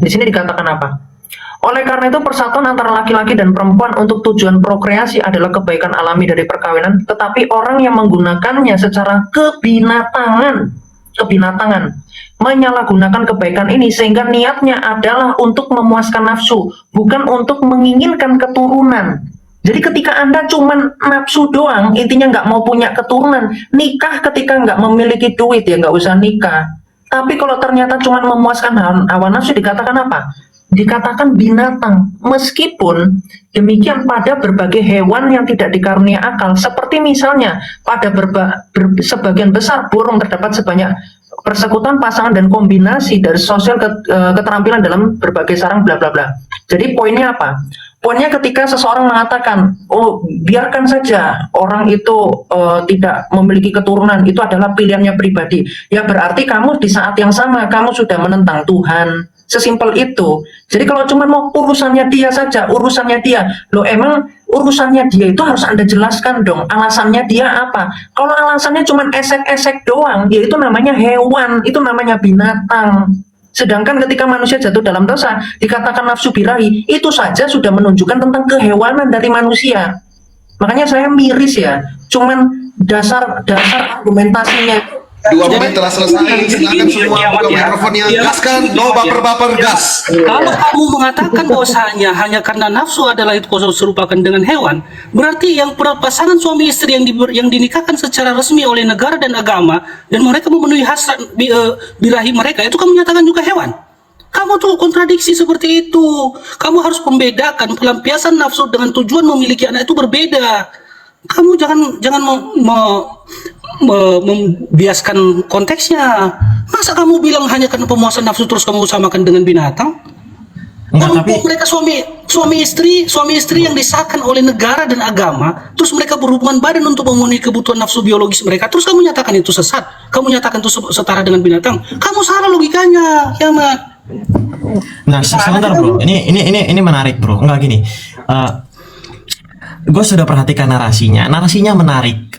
Di sini dikatakan apa? Oleh karena itu persatuan antara laki-laki dan perempuan untuk tujuan prokreasi adalah kebaikan alami dari perkawinan, tetapi orang yang menggunakannya secara kebinatangan, menyalahgunakan kebaikan ini sehingga niatnya adalah untuk memuaskan nafsu, bukan untuk menginginkan keturunan. Jadi ketika Anda cuman nafsu doang, intinya nggak mau punya keturunan, nikah ketika nggak memiliki duit ya nggak usah nikah. Tapi kalau ternyata cuma memuaskan hawa nafsu dikatakan apa? Dikatakan binatang. Meskipun demikian pada berbagai hewan yang tidak dikarunia akal, seperti misalnya pada sebagian besar burung terdapat sebanyak persekutuan pasangan dan kombinasi dari sosial keterampilan dalam berbagai sarang bla bla bla. Jadi poinnya apa? Poinnya ketika seseorang mengatakan, oh biarkan saja orang itu tidak memiliki keturunan, itu adalah pilihannya pribadi. Ya berarti kamu di saat yang sama, kamu sudah menentang Tuhan. Sesimpel itu. Jadi kalau cuma mau urusannya dia saja, urusannya dia. Loh emang urusannya dia itu harus Anda jelaskan dong. Alasannya dia apa? Kalau alasannya cuma esek-esek doang, ya itu namanya hewan, itu namanya binatang. Sedangkan ketika manusia jatuh dalam dosa, dikatakan nafsu birahi, itu saja sudah menunjukkan tentang kehewanan dari manusia. Makanya saya miris ya, cuman dasar argumentasinya. 2 menit telah selesai, silakan semua buka mikrofonnya, gaskan, no baper-baper, gas. Kalau kamu mengatakan bahwasanya hanya karena nafsu adalah itu kau serupakan dengan hewan, berarti yang pasangan suami istri yang dinikahkan secara resmi oleh negara dan agama dan mereka memenuhi hasrat birahi mereka, itu kamu nyatakan juga hewan. Kamu tuh kontradiksi seperti itu. Kamu harus membedakan pelampiasan nafsu dengan tujuan memiliki anak itu berbeda. Kamu jangan membiaskan konteksnya. Masa kamu bilang hanya karena pemuasan nafsu terus kamu samakan dengan binatang? Enggak, tapi mereka suami istri yang disahkan oleh negara dan agama, terus mereka berhubungan badan untuk memenuhi kebutuhan nafsu biologis mereka, terus kamu nyatakan itu sesat, kamu nyatakan itu setara dengan binatang, kamu salah logikanya, ya Mat. Nah, sebentar bro, ini menarik bro, enggak gini. Gue sudah perhatikan narasinya menarik.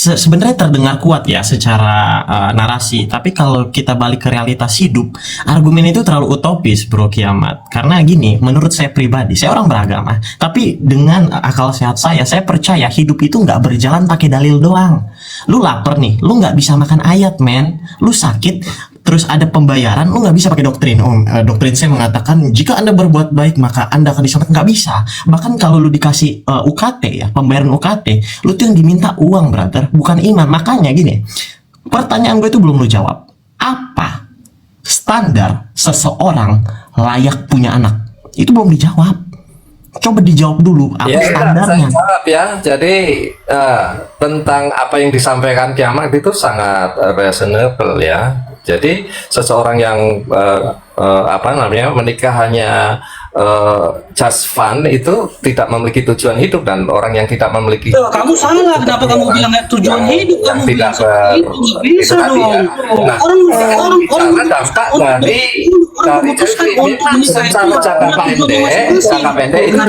Sebenarnya terdengar kuat ya secara narasi, tapi kalau kita balik ke realitas hidup, argumen itu terlalu utopis bro Kiamat. Karena gini, menurut saya pribadi, saya orang beragama, tapi dengan akal sehat saya percaya hidup itu nggak berjalan pakai dalil doang. Lu lapar nih, lu nggak bisa makan ayat men, lu sakit terus ada pembayaran, lu nggak bisa pakai doktrin. Doktrin saya mengatakan jika Anda berbuat baik maka Anda akan diselamatkan. Nggak bisa. Bahkan kalau lu dikasih UKT ya, pembayaran UKT, lu tuh yang diminta uang brother, bukan iman. Makanya gini, pertanyaan gue itu belum lu jawab. Apa standar seseorang layak punya anak? Itu belum dijawab. Coba dijawab dulu apa standarnya. Saya jawab ya. Jadi tentang apa yang disampaikan Kiamat itu sangat reasonable ya. Jadi seseorang yang menikah hanya just fun itu tidak memiliki tujuan hidup, dan orang yang tidak memiliki kamu salah. Kenapa kamu bilang tujuan hidup? Kamu bilang seperti itu nggak bisa dong. Nah, orang dampak dari secara jangka pendek itu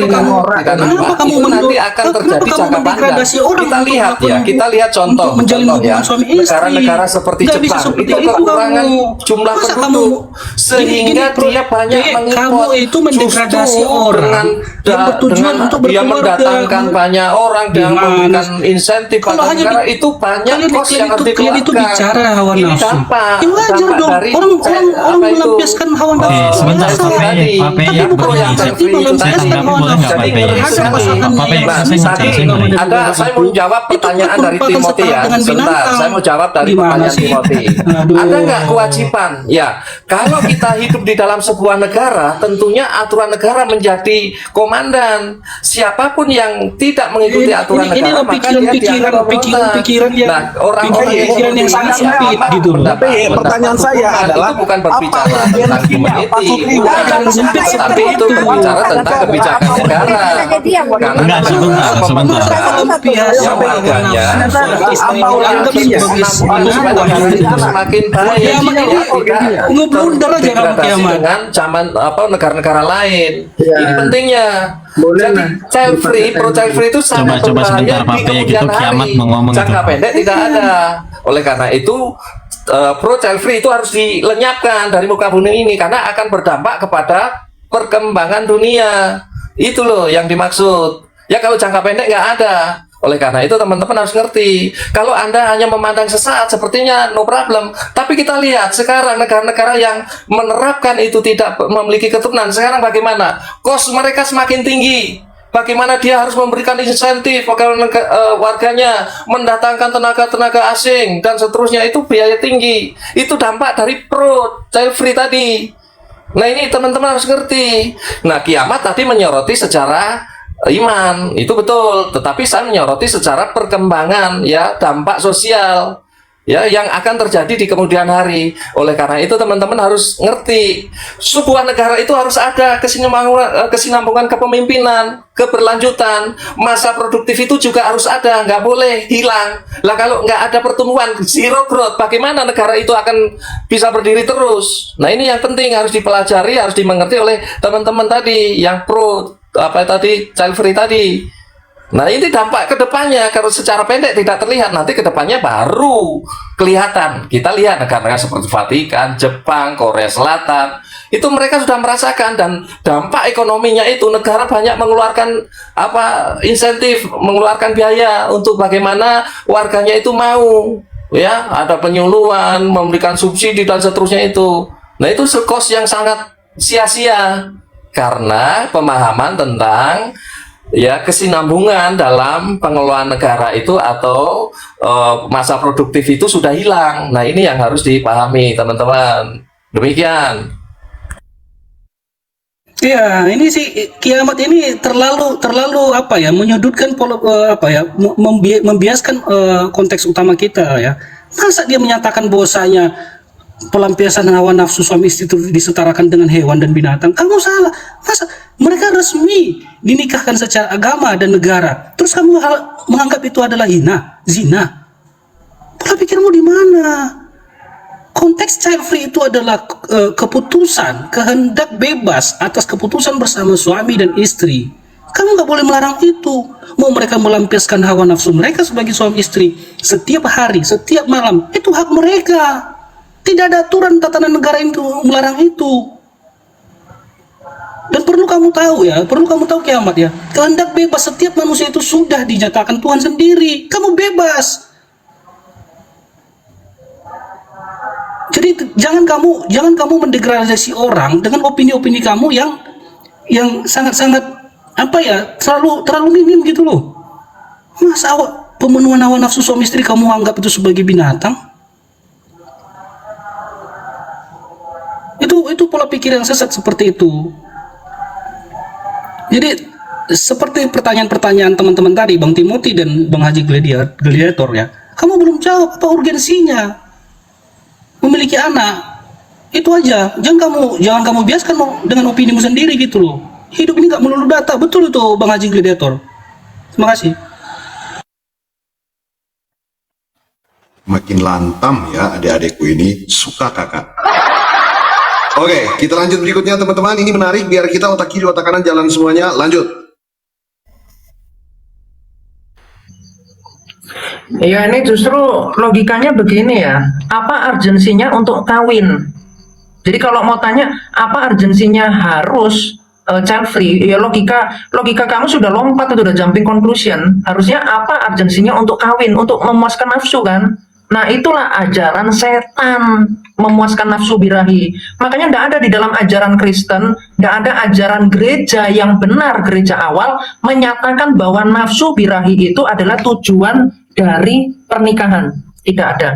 nanti akan terjadi jangka panjang. Kita lihat contoh ya, negara-negara seperti Jepang itu kekurangan jumlah penduduk sehingga dia banyak mengimpor. Kamu itu mendegradasi orang yang bertujuan untuk dia mendatangkan banyak orang dan memberikan insentif pada negara, itu banyak kos yang harus dikeluarkan. Itu bicara hawa Ini nafsu. dampak Wajar dong. Orang melampiaskan hawa nafsu. Sebentar, Pape ya, saya mau jawab pertanyaan dari Timothy ya. Sebentar, saya mau jawab dari pertanyaan Timothy. Ada nggak kewajiban? Ya, kalau kita hidup di dalam sebuah negara, tentunya aturan negara menjadi komandan. Siapapun yang tidak mengikuti aturan negara, maka dia dianggap pikiran Nah, orang-orang yang sangat sempit gitu loh. Tapi pertanyaan saya adalah itu bukan berbicara tentang community, tapi itu berbicara tentang kebijakan negara. Enggak, sebentar. Semakin baik dengan zaman negara-negara lain. Ini pentingnya. Jadi child free, pro child free itu sangat Coba berbahaya sebentar, di Pape, kemudian gitu, Kiamat hari. mau ngomong Jangka itu. pendek tidak ada. Oleh karena itu pro child free itu harus dilenyapkan dari muka bumi ini karena akan berdampak kepada perkembangan dunia. Itu loh yang dimaksud. Ya kalau jangka pendek nggak ada. Oleh karena itu teman-teman harus ngerti, kalau Anda hanya memandang sesaat sepertinya no problem, tapi kita lihat sekarang negara-negara yang menerapkan itu tidak memiliki keturunan, sekarang bagaimana? Kos mereka semakin tinggi. Bagaimana dia harus memberikan insentif agar warganya mendatangkan tenaga-tenaga asing dan seterusnya, itu biaya tinggi. Itu dampak dari pro child free tadi. Nah ini teman-teman harus ngerti. Nah kiamat tadi menyoroti secara iman, itu betul, tetapi saya menyoroti secara perkembangan, ya, dampak sosial, ya, yang akan terjadi di kemudian hari. Oleh karena itu teman-teman harus ngerti, sebuah negara itu harus ada kesinambungan kepemimpinan, keberlanjutan, masa produktif itu juga harus ada, nggak boleh hilang. Lah kalau nggak ada pertumbuhan, zero growth, bagaimana negara itu akan bisa berdiri terus? Nah ini yang penting harus dipelajari, harus dimengerti oleh teman-teman tadi yang pro child free tadi. Nah ini dampak kedepannya, kalau secara pendek tidak terlihat, nanti kedepannya baru kelihatan. Kita lihat negara-negara seperti Vatikan, Jepang, Korea Selatan, itu mereka sudah merasakan, dan dampak ekonominya itu negara banyak mengeluarkan insentif, mengeluarkan biaya untuk bagaimana warganya itu mau, ya, ada penyuluhan, memberikan subsidi dan seterusnya itu. Nah itu kos yang sangat sia-sia karena pemahaman tentang, ya, kesinambungan dalam pengelolaan negara itu atau masa produktif itu sudah hilang. Nah ini yang harus dipahami teman-teman. Demikian. Ya, ini sih kiamat ini terlalu menyudutkan membiaskan konteks utama kita, ya. Masa dia menyatakan bahwasanya pelampiasan hawa nafsu suami istri itu disetarakan dengan hewan dan binatang? Kamu salah. Masa mereka resmi dinikahkan secara agama dan negara, terus kamu menganggap itu adalah zina? Pola pikirmu di mana? Konteks child free itu adalah keputusan, kehendak bebas atas keputusan bersama suami dan istri. Kamu nggak boleh melarang itu. Mau mereka melampiaskan hawa nafsu mereka sebagai suami istri setiap hari, setiap malam, itu hak mereka. Tidak ada aturan tatanan negara itu melarang itu. Dan perlu kamu tahu kiamat, ya, kehendak bebas setiap manusia itu sudah dinyatakan Tuhan sendiri. Kamu bebas. Jadi jangan kamu mendegradasi orang dengan opini-opini kamu yang sangat-sangat terlalu minim gitu loh. Masa pemenuhan hawa nafsu suami istri kamu anggap itu sebagai binatang? Itu pola pikir yang sesat seperti itu. Jadi seperti pertanyaan-pertanyaan teman-teman tadi, Bang Timothy dan Bang Haji Gladiator, ya, kamu belum jawab apa urgensinya memiliki anak. Itu aja. Jangan kamu biaskan dengan opinimu sendiri gitu loh. Hidup ini nggak melulu data. Betul itu Bang Haji Gladiator. Terima kasih. Makin lantam ya adik-adikku ini, suka kakak. Oke, kita lanjut berikutnya teman-teman. Ini menarik, biar kita otak kiri otak kanan jalan semuanya. Lanjut. Ya ini justru logikanya begini, ya. Apa urgensinya untuk kawin? Jadi kalau mau tanya apa urgensinya harus child free, ya logika kamu sudah lompat, itu udah jumping conclusion. Harusnya apa urgensinya untuk kawin, untuk memuaskan nafsu kan? Nah itulah ajaran setan, memuaskan nafsu birahi. Makanya tidak ada di dalam ajaran Kristen, tidak ada ajaran gereja yang benar, gereja awal menyatakan bahwa nafsu birahi itu adalah tujuan dari pernikahan. Tidak ada.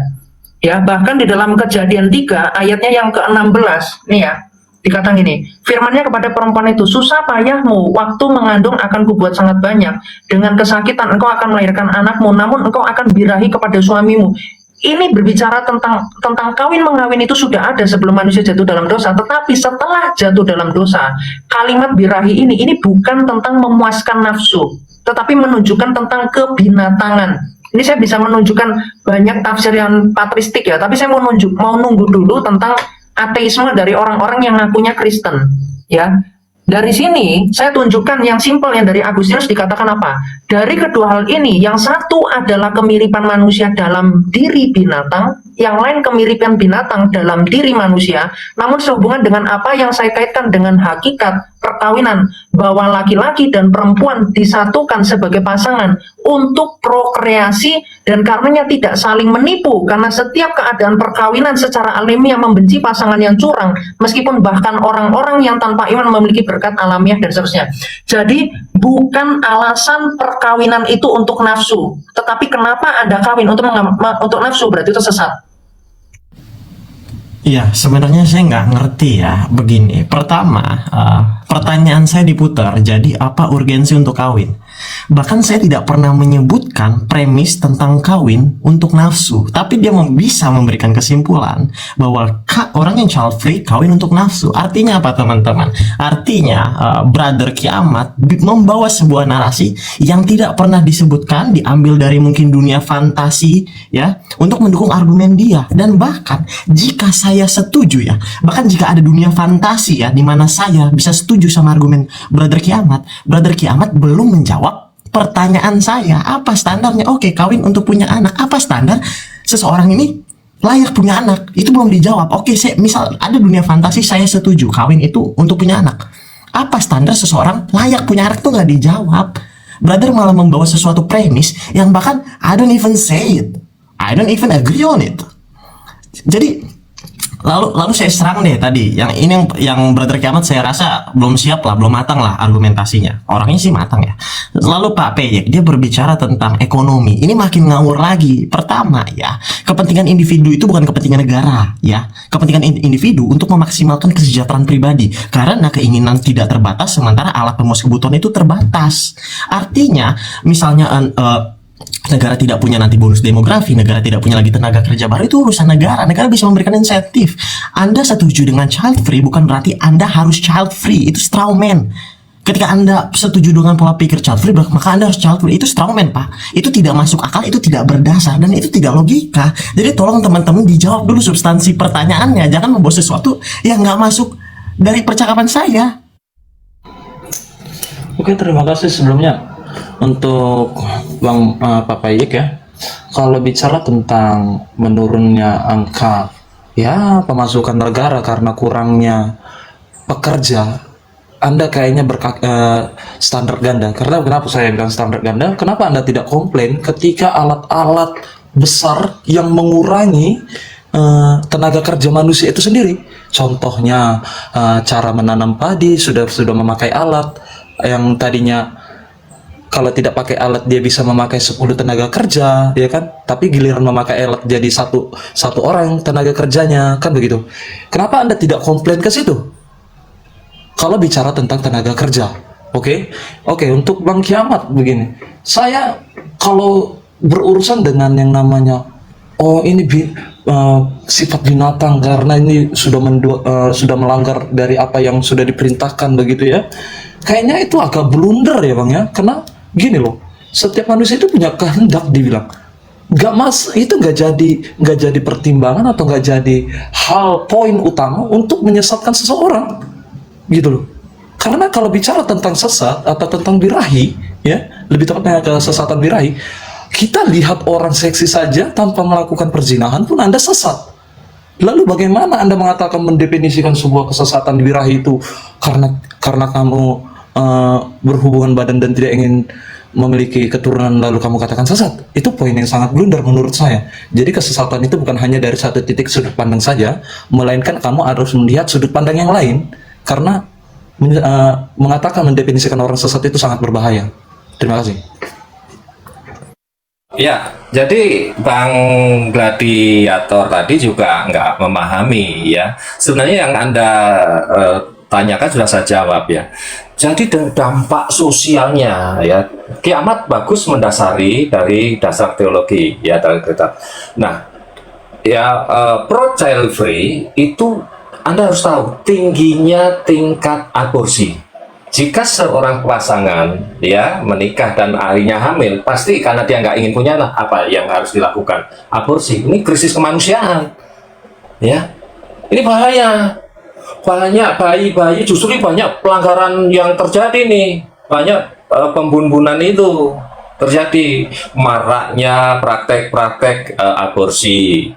Ya, bahkan di dalam Kejadian 3 ayatnya yang ke-16 nih, ya, dikatakan gini, firman-Nya kepada perempuan itu, susah payahmu, waktu mengandung akan kubuat sangat banyak, dengan kesakitan engkau akan melahirkan anakmu, namun engkau akan birahi kepada suamimu. Ini berbicara tentang kawin mengawin itu sudah ada sebelum manusia jatuh dalam dosa, tetapi setelah jatuh dalam dosa, kalimat birahi ini bukan tentang memuaskan nafsu, tetapi menunjukkan tentang kebinatangan. Ini saya bisa menunjukkan banyak tafsir yang patristik, ya, tapi saya mau nunggu dulu tentang ateisme dari orang-orang yang ngakunya Kristen, ya. Dari sini saya tunjukkan yang simpel yang dari Agustinus dikatakan apa? Dari kedua hal ini, yang satu adalah kemiripan manusia dalam diri binatang, yang lain kemiripan binatang dalam diri manusia, namun sehubungan dengan apa yang saya kaitkan dengan hakikat perkawinan, bahwa laki-laki dan perempuan disatukan sebagai pasangan untuk prokreasi, dan karenanya tidak saling menipu, karena setiap keadaan perkawinan secara alamiah membenci pasangan yang curang, meskipun bahkan orang-orang yang tanpa iman memiliki berkat alamiah dan seterusnya. Jadi bukan alasan perkawinan itu untuk nafsu, tetapi kenapa Anda kawin untuk nafsu, berarti itu sesat. Iya, sebenarnya saya nggak ngerti ya. Begini, pertama, pertanyaan saya diputar, jadi apa urgensi untuk kawin? Bahkan saya tidak pernah menyebutkan premis tentang kawin untuk nafsu, tapi dia bisa memberikan kesimpulan bahwa orang yang child free kawin untuk nafsu. Artinya apa, teman-teman? Artinya Brother Kiamat membawa sebuah narasi yang tidak pernah disebutkan, diambil dari mungkin dunia fantasi ya, untuk mendukung argumen dia. Dan bahkan jika saya setuju ya, bahkan jika ada dunia fantasi ya, di mana saya bisa setuju sama argumen Brother Kiamat belum menjawab pertanyaan saya. Apa standarnya? Oke, kawin untuk punya anak. Apa standar seseorang ini layak punya anak? Itu belum dijawab. Oke, misal ada dunia fantasi, saya setuju kawin itu untuk punya anak. Apa standar seseorang layak punya anak? Itu nggak dijawab. Brother malah membawa sesuatu premis yang bahkan I don't even say it, I don't even agree on it. Jadi lalu saya serang deh tadi yang Brother Kiamat, saya rasa belum siap lah, belum matang lah argumentasinya. Orangnya sih matang ya. Lalu Pak Peyek dia berbicara tentang ekonomi. Ini makin ngawur lagi. Pertama ya, kepentingan individu itu bukan kepentingan negara ya. Kepentingan individu untuk memaksimalkan kesejahteraan pribadi, karena keinginan tidak terbatas sementara alat pemuas kebutuhan itu terbatas. Artinya misalnya negara tidak punya nanti bonus demografi, negara tidak punya lagi tenaga kerja baru, itu urusan negara. Negara bisa memberikan insentif. Anda setuju dengan child free bukan berarti Anda harus child free. Itu straw man. Ketika Anda setuju dengan pola pikir child free, maka Anda harus child free. Itu straw man, Pak. Itu tidak masuk akal, itu tidak berdasar, dan itu tidak logika. Jadi tolong teman-teman dijawab dulu substansi pertanyaannya. Jangan membawa sesuatu yang nggak masuk dari percakapan saya. Oke, terima kasih sebelumnya untuk Bang Pak Payek ya. Kalau bicara tentang menurunnya angka ya pemasukan negara karena kurangnya pekerja, Anda kayaknya standar ganda. Karena kenapa saya bilang standar ganda? Kenapa Anda tidak komplain ketika alat-alat besar yang mengurangi tenaga kerja manusia itu sendiri? Contohnya cara menanam padi sudah memakai alat yang tadinya kalau tidak pakai alat dia bisa memakai 10 tenaga kerja, ya kan? Tapi giliran memakai alat jadi satu orang tenaga kerjanya, kan begitu. Kenapa Anda tidak komplain ke situ? Kalau bicara tentang tenaga kerja, oke, untuk Bang Kiamat begini. Saya kalau berurusan dengan yang namanya ini sifat binatang karena ini sudah melanggar dari apa yang sudah diperintahkan begitu ya. Kayaknya itu agak blunder ya Bang ya. Karena gini loh, setiap manusia itu punya kehendak dibilang. Itu nggak jadi pertimbangan atau nggak jadi hal poin utama untuk menyesatkan seseorang, gitu loh. Karena kalau bicara tentang sesat atau tentang birahi, ya lebih tepatnya kesesatan birahi, kita lihat orang seksi saja tanpa melakukan perzinahan pun Anda sesat. Lalu bagaimana Anda mengatakan mendefinisikan sebuah kesesatan birahi itu karena kamu berhubungan badan dan tidak ingin memiliki keturunan lalu kamu katakan sesat? Itu poin yang sangat blunder menurut saya. Jadi kesesatan itu bukan hanya dari satu titik sudut pandang saja, melainkan kamu harus melihat sudut pandang yang lain. Karena mengatakan mendefinisikan orang sesat itu sangat berbahaya. Terima kasih. Ya, jadi Bang Gladiator tadi juga nggak memahami ya. Sebenarnya yang Anda tanyakan sudah saya jawab ya. Jadi dampak sosialnya ya, Kiamat bagus mendasari dari dasar teologi ya, dari kitab. Nah, ya pro child free itu Anda harus tahu tingginya tingkat aborsi. Jika seorang pasangan ya menikah dan akhirnya hamil, pasti karena dia nggak ingin punya anak, apa yang harus dilakukan? Aborsi. Ini krisis kemanusiaan ya, ini bahaya. banyak bayi-bayi, justru banyak pelanggaran yang terjadi nih, banyak pembunuhan itu terjadi, maraknya praktek-praktek aborsi.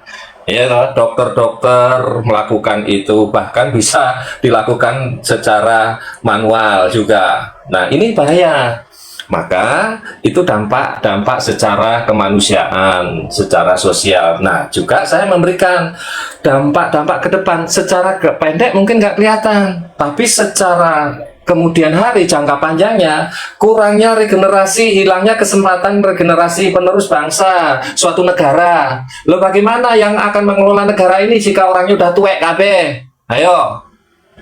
Ya, dokter-dokter melakukan itu, bahkan bisa dilakukan secara manual juga. Nah, ini bahaya. Maka itu dampak secara kemanusiaan, secara sosial. Nah, juga saya memberikan dampak-dampak ke depan. Secara pendek mungkin nggak kelihatan, tapi secara kemudian hari, jangka panjangnya, kurangnya regenerasi, hilangnya kesempatan regenerasi penerus bangsa suatu negara. Loh, bagaimana yang akan mengelola negara ini jika orangnya udah tuwek kabeh? Ayo.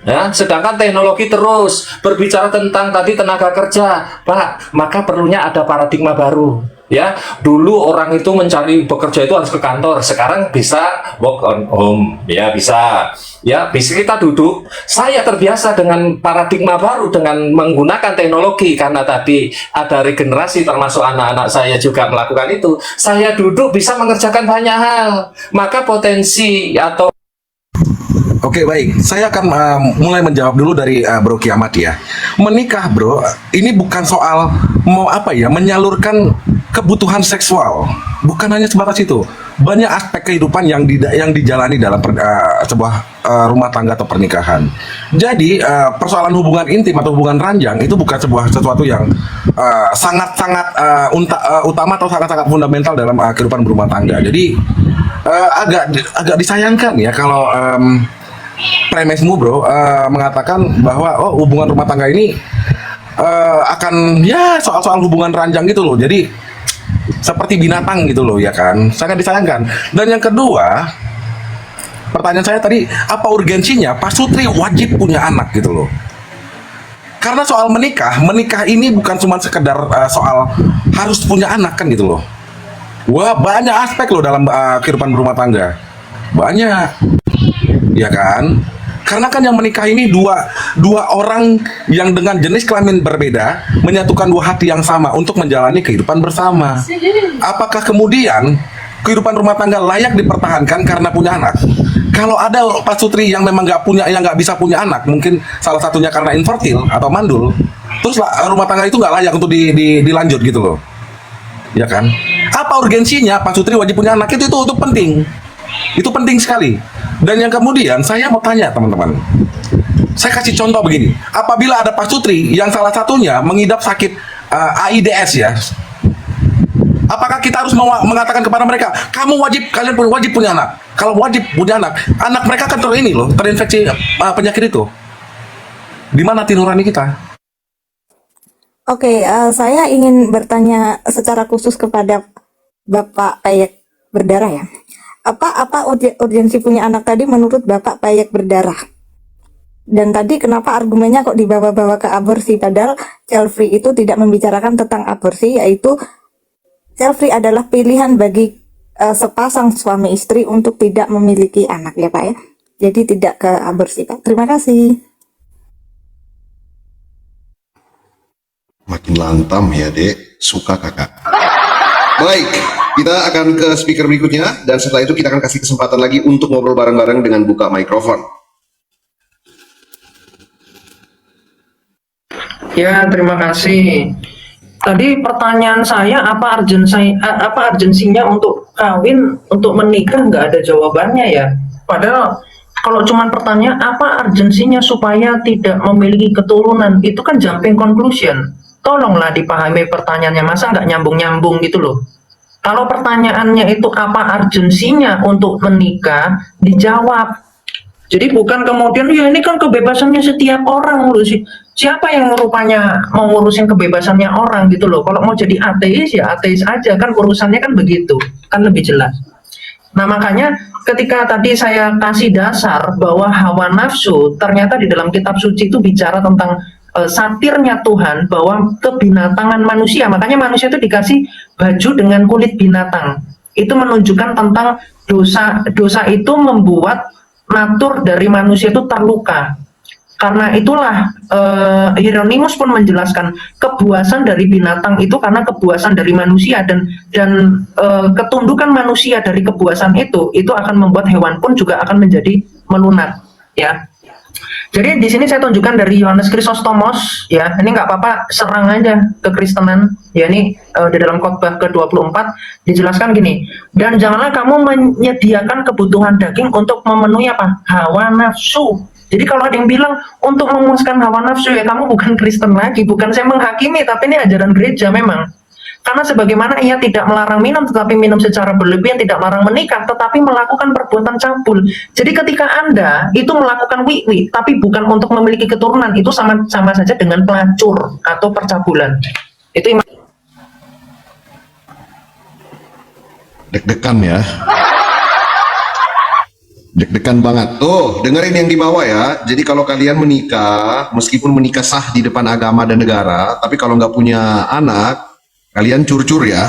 Ya, sedangkan teknologi terus berbicara tentang tadi tenaga kerja, Pak, maka perlunya ada paradigma baru. Ya, dulu orang itu mencari bekerja itu harus ke kantor, sekarang bisa work on home, ya bisa. Ya, bisa kita duduk. Saya terbiasa dengan paradigma baru dengan menggunakan teknologi karena tadi ada regenerasi, termasuk anak-anak saya juga melakukan itu. Saya duduk bisa mengerjakan banyak hal. Maka potensi atau Oke, baik. Saya akan mulai menjawab dulu dari Bro Kiamat ya. Menikah, Bro, ini bukan soal mau apa ya, menyalurkan kebutuhan seksual. Bukan hanya sebatas itu. Banyak aspek kehidupan yang dijalani dalam sebuah rumah tangga atau pernikahan. Jadi, persoalan hubungan intim atau hubungan ranjang itu bukan sesuatu yang sangat-sangat utama atau sangat-sangat fundamental dalam kehidupan berumah tangga. Jadi, agak disayangkan ya kalau premismu, Bro, mengatakan bahwa hubungan rumah tangga ini akan ya soal-soal hubungan ranjang gitu loh. Jadi seperti binatang gitu loh, ya kan? Sangat disayangkan. Dan yang kedua, pertanyaan saya tadi, apa urgensinya Pak Sutri wajib punya anak gitu loh? Karena soal menikah ini bukan cuma sekedar soal harus punya anak kan gitu loh. Wah, banyak aspek loh dalam kehidupan berumah tangga. Banyak. Ya kan? Karena kan yang menikah ini dua orang yang dengan jenis kelamin berbeda menyatukan dua hati yang sama untuk menjalani kehidupan bersama. Apakah kemudian kehidupan rumah tangga layak dipertahankan karena punya anak? Kalau ada Pak Sutri yang memang nggak bisa punya anak, mungkin salah satunya karena infertil atau mandul, terus rumah tangga itu nggak layak untuk dilanjut gitu loh. Ya kan? Apa urgensinya Pak Sutri wajib punya anak? Itu penting. Itu penting sekali. Dan yang kemudian saya mau tanya teman-teman, saya kasih contoh begini, apabila ada Pak Sutri yang salah satunya mengidap sakit AIDS ya, apakah kita harus mengatakan kepada mereka, kalian wajib punya anak? Kalau wajib punya anak mereka kan terinfeksi penyakit itu. Di mana hati nurani kita? Oke, saya ingin bertanya secara khusus kepada Bapak Payek Berdarah ya. Apa urgensi punya anak tadi menurut Bapak Payek Berdarah? Dan tadi kenapa argumennya kok dibawa-bawa ke aborsi, padahal child free itu tidak membicarakan tentang aborsi, yaitu child free adalah pilihan bagi sepasang suami istri untuk tidak memiliki anak ya Pak ya. Jadi tidak ke aborsi Pak. Terima kasih. Makin lantam ya, Dek. Suka kakak. Baik, kita akan ke speaker berikutnya, dan setelah itu kita akan kasih kesempatan lagi untuk ngobrol bareng-bareng dengan buka mikrofon. Ya, terima kasih. Tadi pertanyaan saya, apa urgensinya untuk kawin, untuk menikah, nggak ada jawabannya ya. Padahal kalau cuma pertanyaan apa urgensinya supaya tidak memiliki keturunan, itu kan jumping conclusion. Tolonglah dipahami pertanyaannya, masa nggak nyambung-nyambung gitu loh. Kalau pertanyaannya itu apa urgensinya untuk menikah, dijawab. Jadi bukan kemudian, ya ini kan kebebasannya setiap orang loh. Siapa yang rupanya mau ngurusin kebebasannya orang gitu loh. Kalau mau jadi ateis, ya ateis aja, kan urusannya kan begitu, kan lebih jelas. Nah makanya ketika tadi saya kasih dasar bahwa hawa nafsu, ternyata di dalam kitab suci itu bicara tentang satirnya Tuhan bahwa kebinatangan manusia, makanya manusia itu dikasih baju dengan kulit binatang. Itu menunjukkan tentang dosa itu membuat natur dari manusia itu terluka. Karena itulah Hieronymus pun menjelaskan kebuasan dari binatang itu karena kebuasan dari manusia, dan ketundukan manusia dari kebuasan itu akan membuat hewan pun juga akan menjadi melunak ya. Jadi di sini saya tunjukkan dari Yohanes Chrysostomos, ya. Ini nggak apa-apa, serang aja kekristenan. Ya, ini di dalam khotbah ke-24 dijelaskan gini. Dan janganlah kamu menyediakan kebutuhan daging untuk memenuhi apa? Hawa nafsu. Jadi kalau ada yang bilang untuk memuaskan hawa nafsu, ya kamu bukan Kristen lagi. Bukan saya menghakimi, tapi ini ajaran gereja memang. Karena sebagaimana ia tidak melarang minum, tetapi minum secara berlebihan, tidak melarang menikah, tetapi melakukan perbuatan cabul. Jadi ketika Anda itu melakukan wiwi, tapi bukan untuk memiliki keturunan, itu sama saja dengan pelacur atau percabulan. Itu Deg-degan ya. Deg-degan banget. Tuh, dengerin yang di bawah ya. Jadi kalau kalian menikah, meskipun menikah sah di depan agama dan negara, tapi kalau nggak punya anak, kalian curcur ya.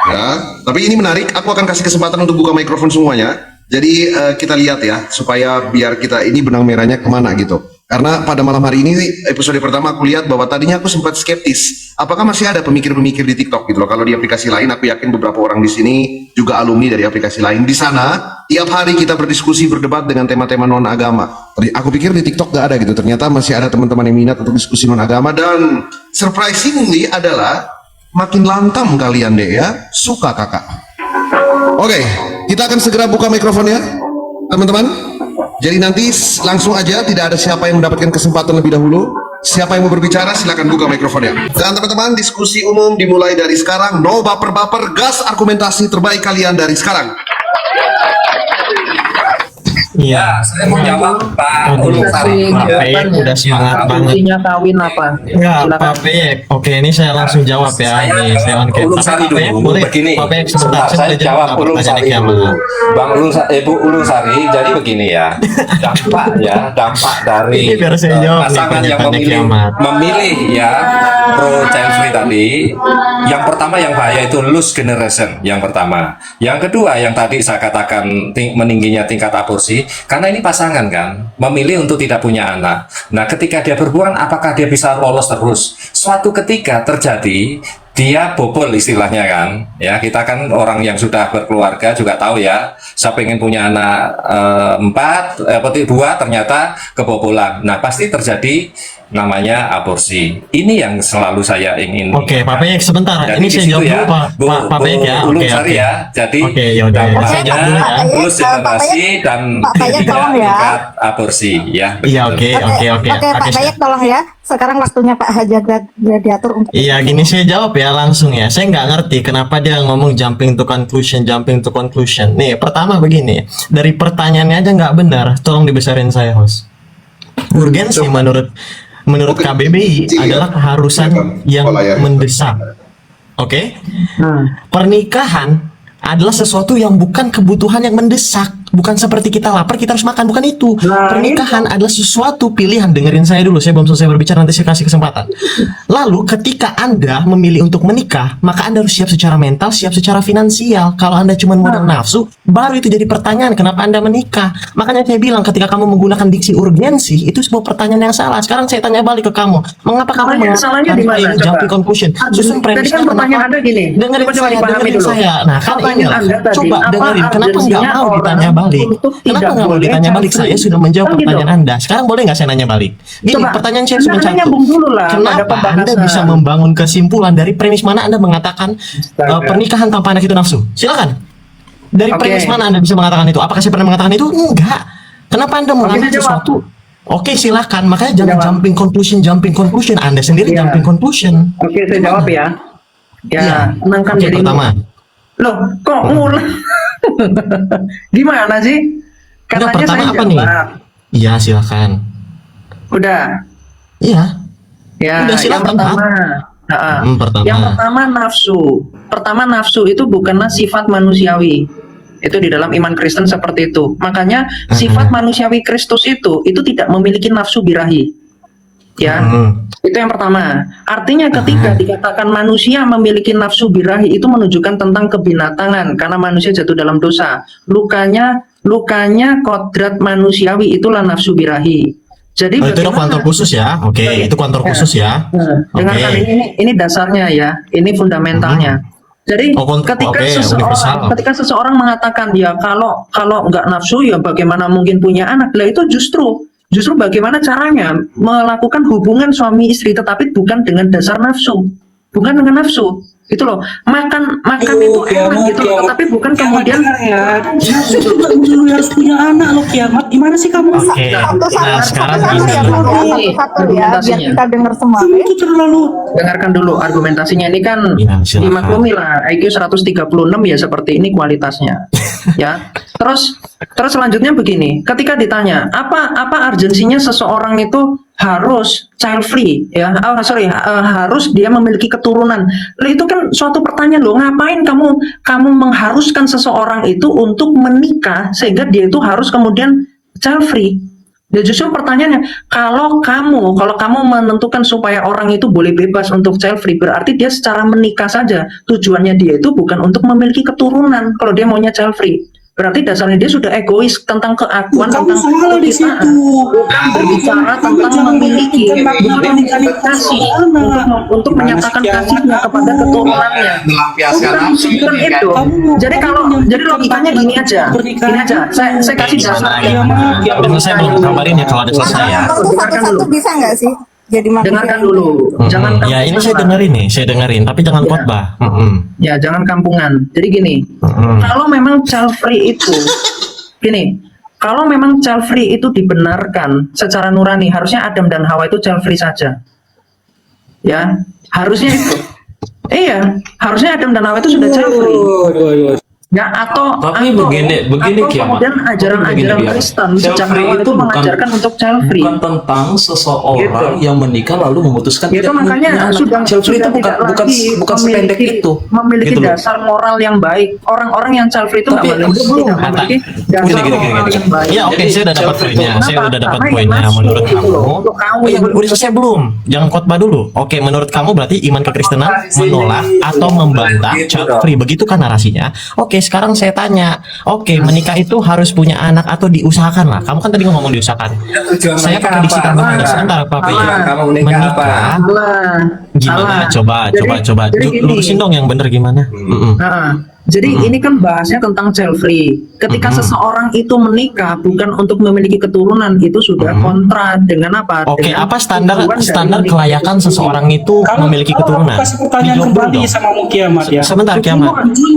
Ya, tapi ini menarik. Aku akan kasih kesempatan untuk buka mikrofon semuanya. Jadi kita lihat ya, supaya biar kita ini benang merahnya kemana gitu. Karena pada malam hari ini episode pertama aku lihat bahwa tadinya aku sempat skeptis. Apakah masih ada pemikir-pemikir di TikTok gitu loh? Kalau di aplikasi lain, aku yakin beberapa orang di sini juga alumni dari aplikasi lain. Di sana tiap hari kita berdiskusi, berdebat dengan tema-tema non agama. Aku pikir di TikTok gak ada gitu. Ternyata masih ada teman-teman yang minat untuk diskusi non agama, dan surprisingly adalah makin lantam kalian deh ya. Suka kakak. Oke, kita akan segera buka mikrofonnya, teman-teman. Jadi nanti langsung aja, tidak ada siapa yang mendapatkan kesempatan lebih dahulu. Siapa yang mau berbicara silakan buka mikrofonnya. Dan teman-teman, diskusi umum dimulai dari sekarang. No baper-baper, gas argumentasi terbaik kalian dari sekarang. Iya, Saya mau jawab Pak Ulung Sari. Pak Peyek udah semangat banget. fungsinya kawin apa? Enggak, Pak Peyek. Oke, ini saya langsung jawab ya. Nih, saya on cam. Ulung Sari Pak Peyek dulu. boleh. Begini, Pak Peyek sebentar, saya boleh jawab Ulung pertanyaan Sari Kiamat. dulu. Bang Ulung, Bu Ulung Sari, jadi begini ya, dampak dari Ini biar saya jawab nih pasangan yang pernyataannya Kiamat. memilih ya pro child free tadi. Yang pertama yang bahaya itu loose generation, yang pertama. Yang kedua yang tadi saya katakan meningginya tingkat aborsi, karena ini pasangan kan memilih untuk tidak punya anak. Nah, ketika dia berhubungan, apakah dia bisa lolos terus? Suatu ketika terjadi dia bobol istilahnya kan, ya kita kan orang yang sudah berkeluarga juga tahu ya, saya pengen punya anak 2 ternyata kebobolan. Nah, pasti terjadi namanya aborsi. Ini yang selalu saya ingin. Oke, Pak Peyek sebentar. Jadi Ini di saya situ jawab ya, dulu Pak Peyek ya. Ulung Oke, Sari oke. ya. Jadi Oke, yaudah. Saya jawab dulu ya. plus generasi dan Pak Peyek tolong ya. tingkat aborsi ya. Iya, oke. Oke, Pak Peyek tolong ya. Sekarang waktunya Pak Hajat Gladiator untuk. Iya, gini saya jawab ya langsung ya. Saya nggak ngerti kenapa dia ngomong jumping to conclusion. Nih, pertama begini. Dari pertanyaannya aja nggak benar. Tolong dibesarin saya, host. Urgensi menurut KBBI adalah keharusan yang mendesak. Oke? Pernikahan adalah sesuatu yang bukan kebutuhan yang mendesak. Bukan seperti kita lapar, kita harus makan. Bukan itu. Pernikahan adalah sesuatu pilihan. Dengerin saya dulu, saya belum selesai berbicara, nanti saya kasih kesempatan. Lalu, ketika Anda memilih untuk menikah, maka Anda harus siap secara mental, siap secara finansial. Kalau Anda cuma modal nafsu, baru itu jadi pertanyaan, kenapa Anda menikah? Makanya saya bilang, ketika kamu menggunakan diksi urgensi, itu sebuah pertanyaan yang salah. Sekarang saya tanya balik ke kamu. Mengapa kamu Salahnya di mana? Coba. jumping conclusion? Susun Tadi premisnya kan pertanyaan kenapa? Anda gini. Dengerin Coba saya, dipahami dengerin dulu. saya. Nah, kan Pertanyaan inilah. Anda tadi, Coba apa dengerin. Kenapa nggak urgensinya mau ditanya orang balik? untuk Kenapa tidak nggak mau boleh ditanya balik? child Saya free? sudah menjawab Kan gitu. pertanyaan Anda. Sekarang boleh nggak saya nanya balik? Gini, Coba, pertanyaan saya Anda cuma kan satu. nyambung dulu lah pada Kenapa Anda pembahasan. bisa membangun kesimpulan dari premis mana Anda mengatakan pernikahan tanpa anak itu nafsu? Silakan. Dari Oke. premis mana Anda bisa mengatakan itu? Apakah saya pernah mengatakan itu? Enggak. Kenapa Anda mengambil saya jawab. sesuatu? Oke, silakan. Makanya jangan Jawab. jumping conclusion. Anda sendiri Iya. jumping conclusion. Oke, saya jawab ya. Ya, Iya. tenangkan Oke, dirimu. pertama. Loh, kok ngulang? Gimana sih? Enggak, Katanya pertama saya apa nih? jawab. Iya, silakan. Udah. Iya. Ya, Udah, yang silakan, pertama. Ha-ha. Pertama. Yang pertama nafsu. Pertama nafsu itu bukanlah sifat manusiawi. Itu di dalam iman Kristen seperti itu. Makanya sifat manusiawi Kristus itu tidak memiliki nafsu birahi. Ya. Itu yang pertama. Artinya ketika dikatakan manusia memiliki nafsu birahi itu menunjukkan tentang kebinatangan karena manusia jatuh dalam dosa. Lukanya kodrat manusiawi itulah nafsu birahi. Jadi Oh, itu udah kuantor khusus ya. Oke, itu kuantor khusus ya. Dengarkan Oke. ini dasarnya ya, ini fundamentalnya. Jadi Oh, ketika oke, universal. seseorang mengatakan ya kalau nggak nafsu ya bagaimana mungkin punya anak? Lah itu justru bagaimana caranya melakukan hubungan suami istri tetapi bukan dengan dasar nafsu, bukan dengan nafsu. Itu loh, makan itu enak gitu loh, tapi bukan kemudian ya nafsu itu nggak melulu harus punya anak loh kiamat. Gimana sih kamu? Oke, nah sekarang gini. Satu ya, biar kita dengar semua. Kamu itu terlalu dengarkan dulu argumentasinya ini kan Ya, silakan. dimaklumi lah IQ 136 ya seperti ini kualitasnya ya. Terus selanjutnya begini, ketika ditanya apa urgensinya seseorang itu harus child free ya, harus dia memiliki keturunan. Lah, itu kan suatu pertanyaan loh, ngapain kamu mengharuskan seseorang itu untuk menikah sehingga dia itu harus kemudian child free. Ya justru pertanyaannya, kalau kamu menentukan supaya orang itu boleh bebas untuk child free, berarti dia secara menikah saja tujuannya dia itu bukan untuk memiliki keturunan. Kalau dia maunya child free, berarti dasarnya dia sudah egois tentang keakuan, kamu tentang salah di kekitaan. situ. Bukan berbicara tentang memiliki, bukan kasih untuk menyatakan kasihnya kepada keturunannya. Melampiaskan Bukan, nafsu bukan itu. Jadi logikanya gini aja. Saya kasih dasar. Dengar saya belum kabarin ya kalau ada selesai ya. Satu-satu bisa nggak sih? Jadi manusia. Dengarkan dulu. Jangan Ya ini saya dengerin, tapi jangan khotbah. Ya, jangan kampungan. Jadi gini, kalau memang child free itu, kalau memang child free itu dibenarkan secara nurani, harusnya Adam dan Hawa itu child free saja. Ya, harusnya itu. Iya, harusnya Adam dan Hawa itu sudah child free. Ya, Tapi begini atau kiamat. kemudian ajaran-ajaran Begini, Kristen child sejak free awal itu itu bukan- mengajarkan untuk child free. Bukan tentang seseorang Gitu. yang menikah lalu memutuskan Itu tidak makanya punya anak. sudah Child free itu tidak lagi bukan sependek itu. memiliki Gitu loh. dasar moral yang baik. Orang-orang yang child free itu Tapi tidak memiliki dasar Gini. moral yang baik. Ya oke, saya udah dapat Child free poinnya. itu Saya kenapa? udah dapat Karena poinnya. nafsu Menurut gitu kamu, loh, untuk kawin. oh, ya, udah selesai belum? Jangan khotbah dulu. Oke, menurut kamu berarti iman kekristenan menolak atau membantah child free. Begitu kan narasinya? Oke, sekarang saya tanya. Oke, menikah itu harus punya anak atau diusahakan lah. Kamu kan tadi ngomong diusahakan. Tujuan Saya menikah pakai diksi apa? tambahan sebentar, Pak Pei. Kamu menikah apa? Salah. Gimana? Salah. Coba. Jadi gini. Lurusin dong yang bener gimana? Nah, jadi ini kan bahasnya tentang child free. Ketika seseorang itu menikah bukan untuk memiliki keturunan, itu sudah kontra dengan apa? Oke, Dengan apa standar tujuan dari standar menikah kelayakan itu sendiri. seseorang itu memiliki keturunan? Aku kasih pertanyaan Dijawab dulu kembali dong. sama mu kiamat ya. Sebentar kiamat.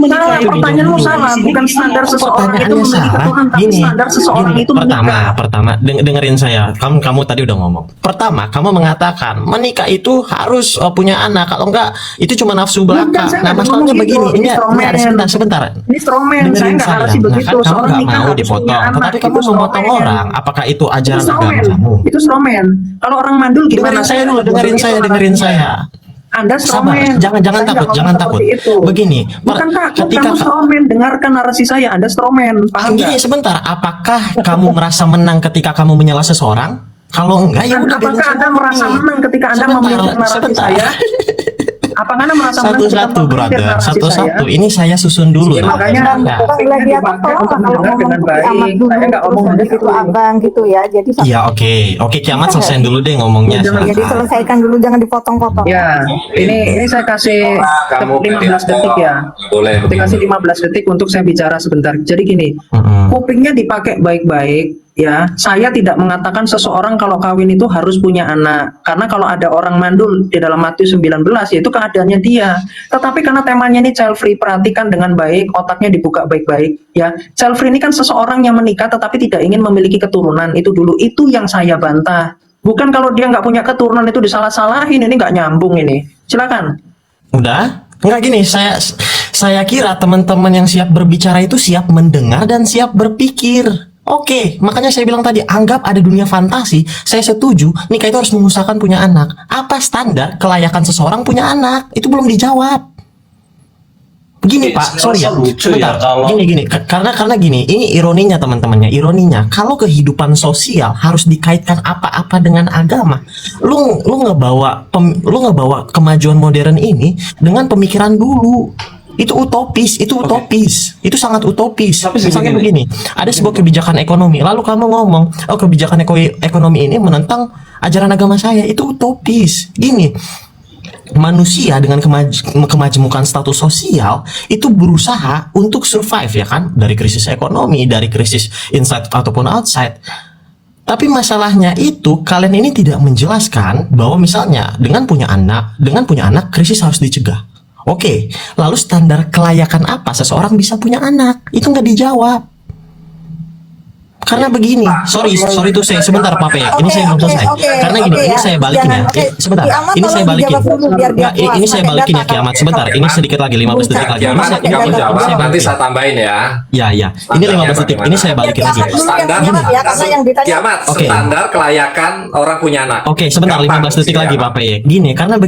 Salah, pertanyaanmu salah. Bukan standar seseorang itu Pertanyaannya memiliki salah. keturunan, tapi Gini, standar seseorang gini. itu menikah. Pertama, dengerin saya. Kamu tadi udah ngomong. Pertama, kamu mengatakan menikah itu harus punya anak. Kalau enggak, itu cuma nafsu belaka. Saya Nah, nggak masalahnya ngomong begini. gitu. Ini strawman. sebentar. Ini strawman. Saya Dengerin nggak saya. narasi Nah, begitu. kan kamu Seorang nggak nikah mau harus punya dipotong. anak. Tetapi kamu Itu memotong strawman. orang. Apakah itu Itu ajaran agama strawman. kamu? Itu strawman. Kalau orang mandul gimana? Dengerin saya dulu, nggak dengerin begitu saya. narasinya. Anda Sabar, strawman. jangan Saya nggak ngomong jangan takut. seperti itu. Begini, Bukan takut, ketika kamu strawman. Dengarkan narasi saya. Anda strawman. Paham Gini nggak? sebentar, apakah kamu merasa menang ketika kamu menyela seseorang? Kalau enggak ya udah Apakah biarin Anda saja. merasa menang ketika Anda memiliki narasi sebentar. saya? Apakah Anda merasa menang ketika Satu-satu memiliki brother, narasi satu-satu. saya? Ini saya susun dulu Ya, ya. makanya Ya. topiknya Gladiator dipakai tolong untuk kalau mendengar ngomong dengan ke baik. kiamat dulu, Saya nggak ngomong terus begitu. begitu abang gitu ya. Jadi Ya oke kiamat selesaiin dulu deh ngomongnya. jadi silakan. selesaikan dulu, jangan dipotong-potong. Ya, ini saya kasih Kamu 15 detik ya. Boleh. Saya kasih 15 detik untuk saya bicara sebentar. Jadi gini, kupingnya dipakai baik-baik ya. Saya tidak mengatakan seseorang kalau kawin itu harus punya anak. Karena kalau ada orang mandul di dalam Matius 19 yaitu keadaannya dia. Tetapi karena temanya ini child free, perhatikan dengan baik, otaknya dibuka baik-baik ya. Child free ini kan seseorang yang menikah tetapi tidak ingin memiliki keturunan. Itu dulu, itu yang saya bantah. Bukan kalau dia nggak punya keturunan itu disalah-salahin, ini nggak nyambung ini. Silakan. Udah? Enggak gini, saya kira teman-teman yang siap berbicara itu siap mendengar dan siap berpikir. Oke, makanya saya bilang tadi, anggap ada dunia fantasi. Saya setuju, nikah itu harus mengusahakan punya anak. Apa standar kelayakan seseorang punya anak? Itu belum dijawab. Begini Pak, sorry ya, lucu ya sebentar. kalau- Gini, karena gini, ini ironinya teman-temannya, ironinya. Kalau kehidupan sosial harus dikaitkan apa-apa dengan agama, lu ngebawa kemajuan modern ini dengan pemikiran dulu. Itu utopis, itu sangat utopis. Tapi Misalnya begini. begini, ada sebuah kebijakan ekonomi, lalu kamu ngomong, oh kebijakan ekonomi ini menentang ajaran agama saya, itu utopis. Gini, manusia dengan kemajemukan status sosial itu berusaha untuk survive, ya kan, dari krisis ekonomi, dari krisis inside ataupun outside. Tapi masalahnya itu kalian ini tidak menjelaskan bahwa misalnya dengan punya anak krisis harus dicegah. Oke, lalu standar kelayakan apa seseorang bisa punya anak? Itu nggak dijawab. Karena begini, sorry tuh saya sebentar Pak Peyek, ini saya belum selesai. Karena gini, ini saya balikin ya. Sebentar, ini saya balikin. Ini saya balikin ya Kiamat. Sebentar, ini sedikit lagi 15 detik lagi. Kiamat, kamu jawab, nanti saya tambahin ya. Ya. Ini 15 detik. Ini saya balikin lagi. Standar Kiamat, standar kelayakan orang punya anak. Oke, sebentar, 15 detik lagi Pak Peyek. Gini, karena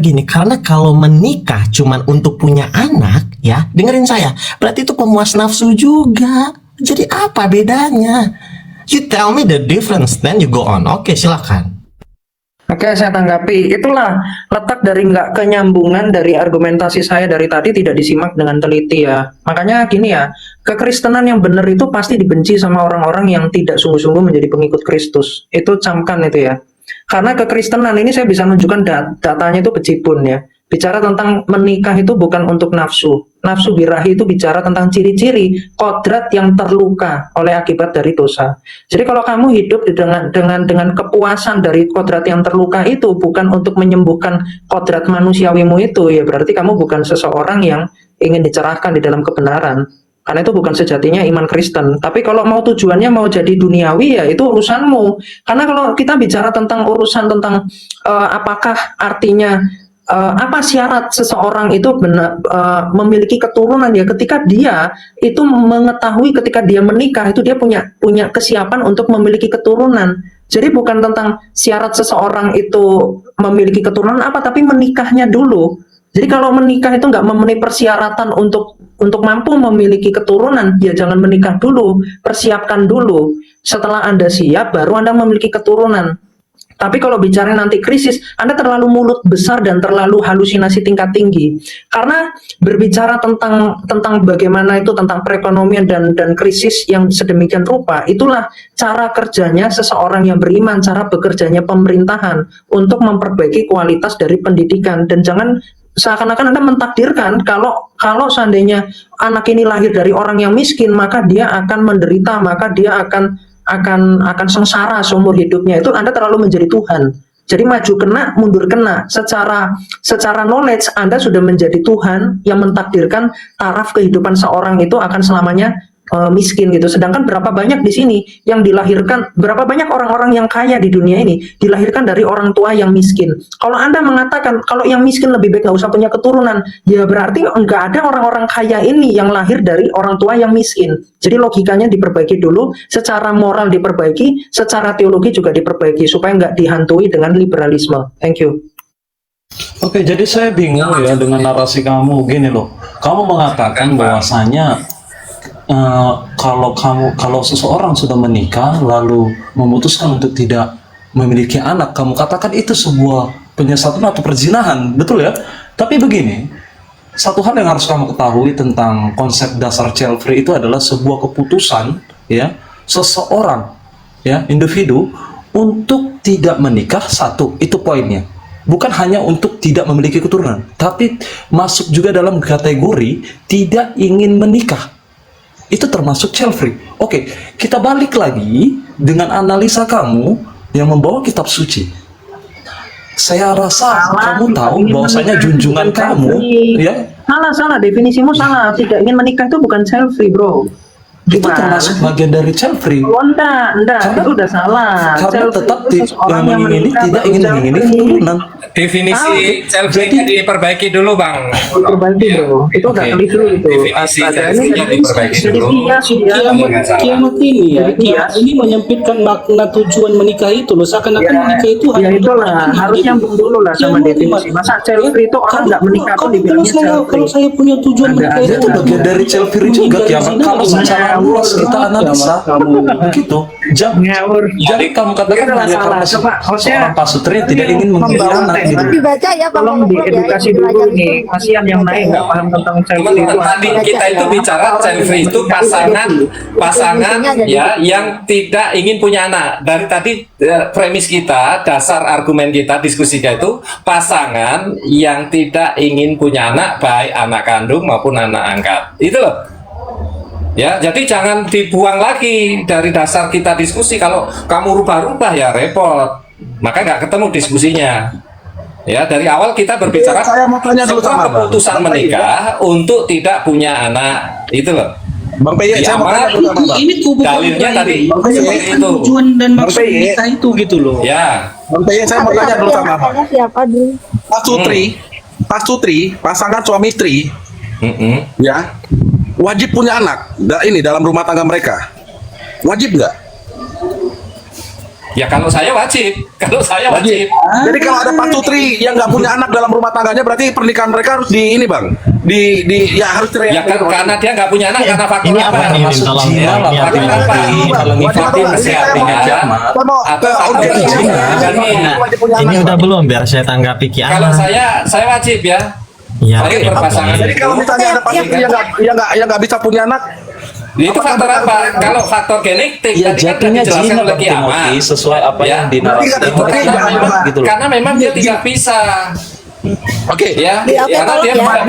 kalau menikah cuman untuk punya anak, ya, dengerin saya, berarti itu pemuas nafsu juga. Jadi apa bedanya? You tell me the difference, then you go on. Oke, silakan. Oke, saya tanggapi. Itulah letak dari nggak kenyambungan dari argumentasi saya dari tadi tidak disimak dengan teliti ya. Makanya gini ya, kekristenan yang benar itu pasti dibenci sama orang-orang yang tidak sungguh-sungguh menjadi pengikut Kristus. Itu camkan itu ya. Karena kekristenan ini saya bisa menunjukkan datanya itu bejibun ya. Bicara tentang menikah itu bukan untuk nafsu. Nafsu birahi itu bicara tentang ciri-ciri kodrat yang terluka oleh akibat dari dosa. Jadi kalau kamu hidup dengan kepuasan dari kodrat yang terluka itu bukan untuk menyembuhkan kodrat manusiawimu itu, ya berarti kamu bukan seseorang yang ingin dicerahkan di dalam kebenaran. Karena itu bukan sejatinya iman Kristen. Tapi kalau mau tujuannya mau jadi duniawi ya itu urusanmu. Karena kalau kita bicara tentang urusan tentang apakah artinya apa syarat seseorang itu memiliki keturunan ya ketika dia itu mengetahui ketika dia menikah itu dia punya kesiapan untuk memiliki keturunan. Jadi bukan tentang syarat seseorang itu memiliki keturunan apa, tapi menikahnya dulu. Jadi kalau menikah itu nggak memenuhi persyaratan untuk mampu memiliki keturunan, ya jangan menikah dulu, persiapkan dulu. Setelah Anda siap, baru Anda memiliki keturunan. Tapi kalau bicara nanti krisis, Anda terlalu mulut besar dan terlalu halusinasi tingkat tinggi. Karena berbicara tentang bagaimana itu tentang perekonomian dan krisis yang sedemikian rupa, itulah cara kerjanya seseorang yang beriman, cara bekerjanya pemerintahan untuk memperbaiki kualitas dari pendidikan. Dan jangan seakan-akan Anda mentakdirkan kalau seandainya anak ini lahir dari orang yang miskin, maka dia akan menderita, maka dia akan sengsara seumur hidupnya. Itu Anda terlalu menjadi Tuhan. Jadi maju kena, mundur kena. Secara knowledge Anda sudah menjadi Tuhan yang mentakdirkan taraf kehidupan seorang itu akan selamanya miskin gitu. Sedangkan berapa banyak di sini yang dilahirkan, berapa banyak orang-orang yang kaya di dunia ini dilahirkan dari orang tua yang miskin. Kalau Anda mengatakan kalau yang miskin lebih baik nggak usah punya keturunan, ya berarti nggak ada orang-orang kaya ini yang lahir dari orang tua yang miskin. Jadi logikanya diperbaiki dulu, secara moral diperbaiki, secara teologi juga diperbaiki supaya nggak dihantui dengan liberalisme. Thank you. Oke, jadi saya bingung ya dengan narasi kamu gini loh. Kamu mengatakan bahwasanya kalau seseorang sudah menikah lalu memutuskan untuk tidak memiliki anak, kamu katakan itu sebuah penyesatan atau perzinahan, betul ya? Tapi begini, satu hal yang harus kamu ketahui tentang konsep dasar child free itu adalah sebuah keputusan ya seseorang ya individu untuk tidak menikah. Satu, itu poinnya. Bukan hanya untuk tidak memiliki keturunan, tapi masuk juga dalam kategori tidak ingin menikah. Itu termasuk child free. Oke, kita balik lagi dengan analisa kamu yang membawa kitab suci. Saya rasa kamu tahu bahwasanya junjungan kamu ya salah definisimu salah. Tidak ingin menikah itu bukan child free, bro. Itu termasuk bagian dari child free. Oh, enggak, itu udah salah. Karena tetap tidak ingin memiliki keturunan. Definisi child free diperbaiki dulu, Bang. Diperbaiki dulu. Itu udah keliru itu. Definisi child free diperbaiki dulu. Kiamat ini ya, ini menyempitkan makna tujuan menikah itu loh. Seakan-akan menikah itu ya itulah, harus nyambung dulu lah sama definisi. Masa child free itu orang nggak menikah tuh dibilangnya child free. Kalau saya punya tujuan menikah itu bagian dari child free juga, Kiamat. Kalau secara luas kita analisa begitu. Jadi kamu katakan hanya karena seorang pasutri tidak ingin mendidik anak gitu. Itu dibaca ya Pak Tolong Menko, ya, diedukasi itu dulu belajar nih, itu. kasihan yang naik nggak paham tentang child free itu. Tadi kita itu bicara child free itu pasangan ya yang tidak ingin punya anak. Dari tadi premis kita, dasar argumen kita, diskusi kita itu pasangan yang tidak ingin punya anak, baik anak kandung maupun anak angkat. Itu loh. Ya, jadi jangan dibuang lagi dari dasar kita diskusi. Kalau kamu rubah-rubah ya repot, maka nggak ketemu diskusinya. Ya, dari awal kita berbicara Saya mau tanya dulu setelah sama Bang. keputusan menikah untuk tidak punya anak, itu loh. Bang PY, saya mau tanya dulu sama Bang. Ini kubu Dalilnya tadi seperti itu. tujuan dan maksud Bang PY. kita itu gitu loh. Ya, Bang PY, saya mau tanya dulu sama Bang. Tanya siapa dulu? Pak Sutri, pasangan suami istri, mm-mm. ya, wajib punya anak. Ini dalam rumah tangga mereka, wajib nggak? Ya kalau saya wajib, Wajib. Jadi kalau ada Pak Sutri yang nggak punya anak dalam rumah tangganya, berarti pernikahan mereka harus di ini Bang, ya harus cerai. Ya karena dia nggak punya anak karena faktor Ini apa? apa nih, Lim? Tolong, Ya, ini faktor apa? apa? Kalau ngikutin Artinya atau faktor Ini udah belum biar saya tanggapi Ki kalau Ahmad. saya wajib ya. Ya, Saya oke. berpasangan. Jadi kalau misalnya ada Pak Sutri yang nggak bisa punya anak, Itu faktor apa? Kalau faktor genetik Ya tadi kan jatuhnya sudah dijelaskan Cina oleh Bang Ki Ahmad. Timothy sesuai apa Ya. yang dinarasikan Berarti oleh nggak Ahmad ada. gitu loh. Karena memang dia tidak bisa. oke. Ya, Iya, oke, karena kalau dia dia nggak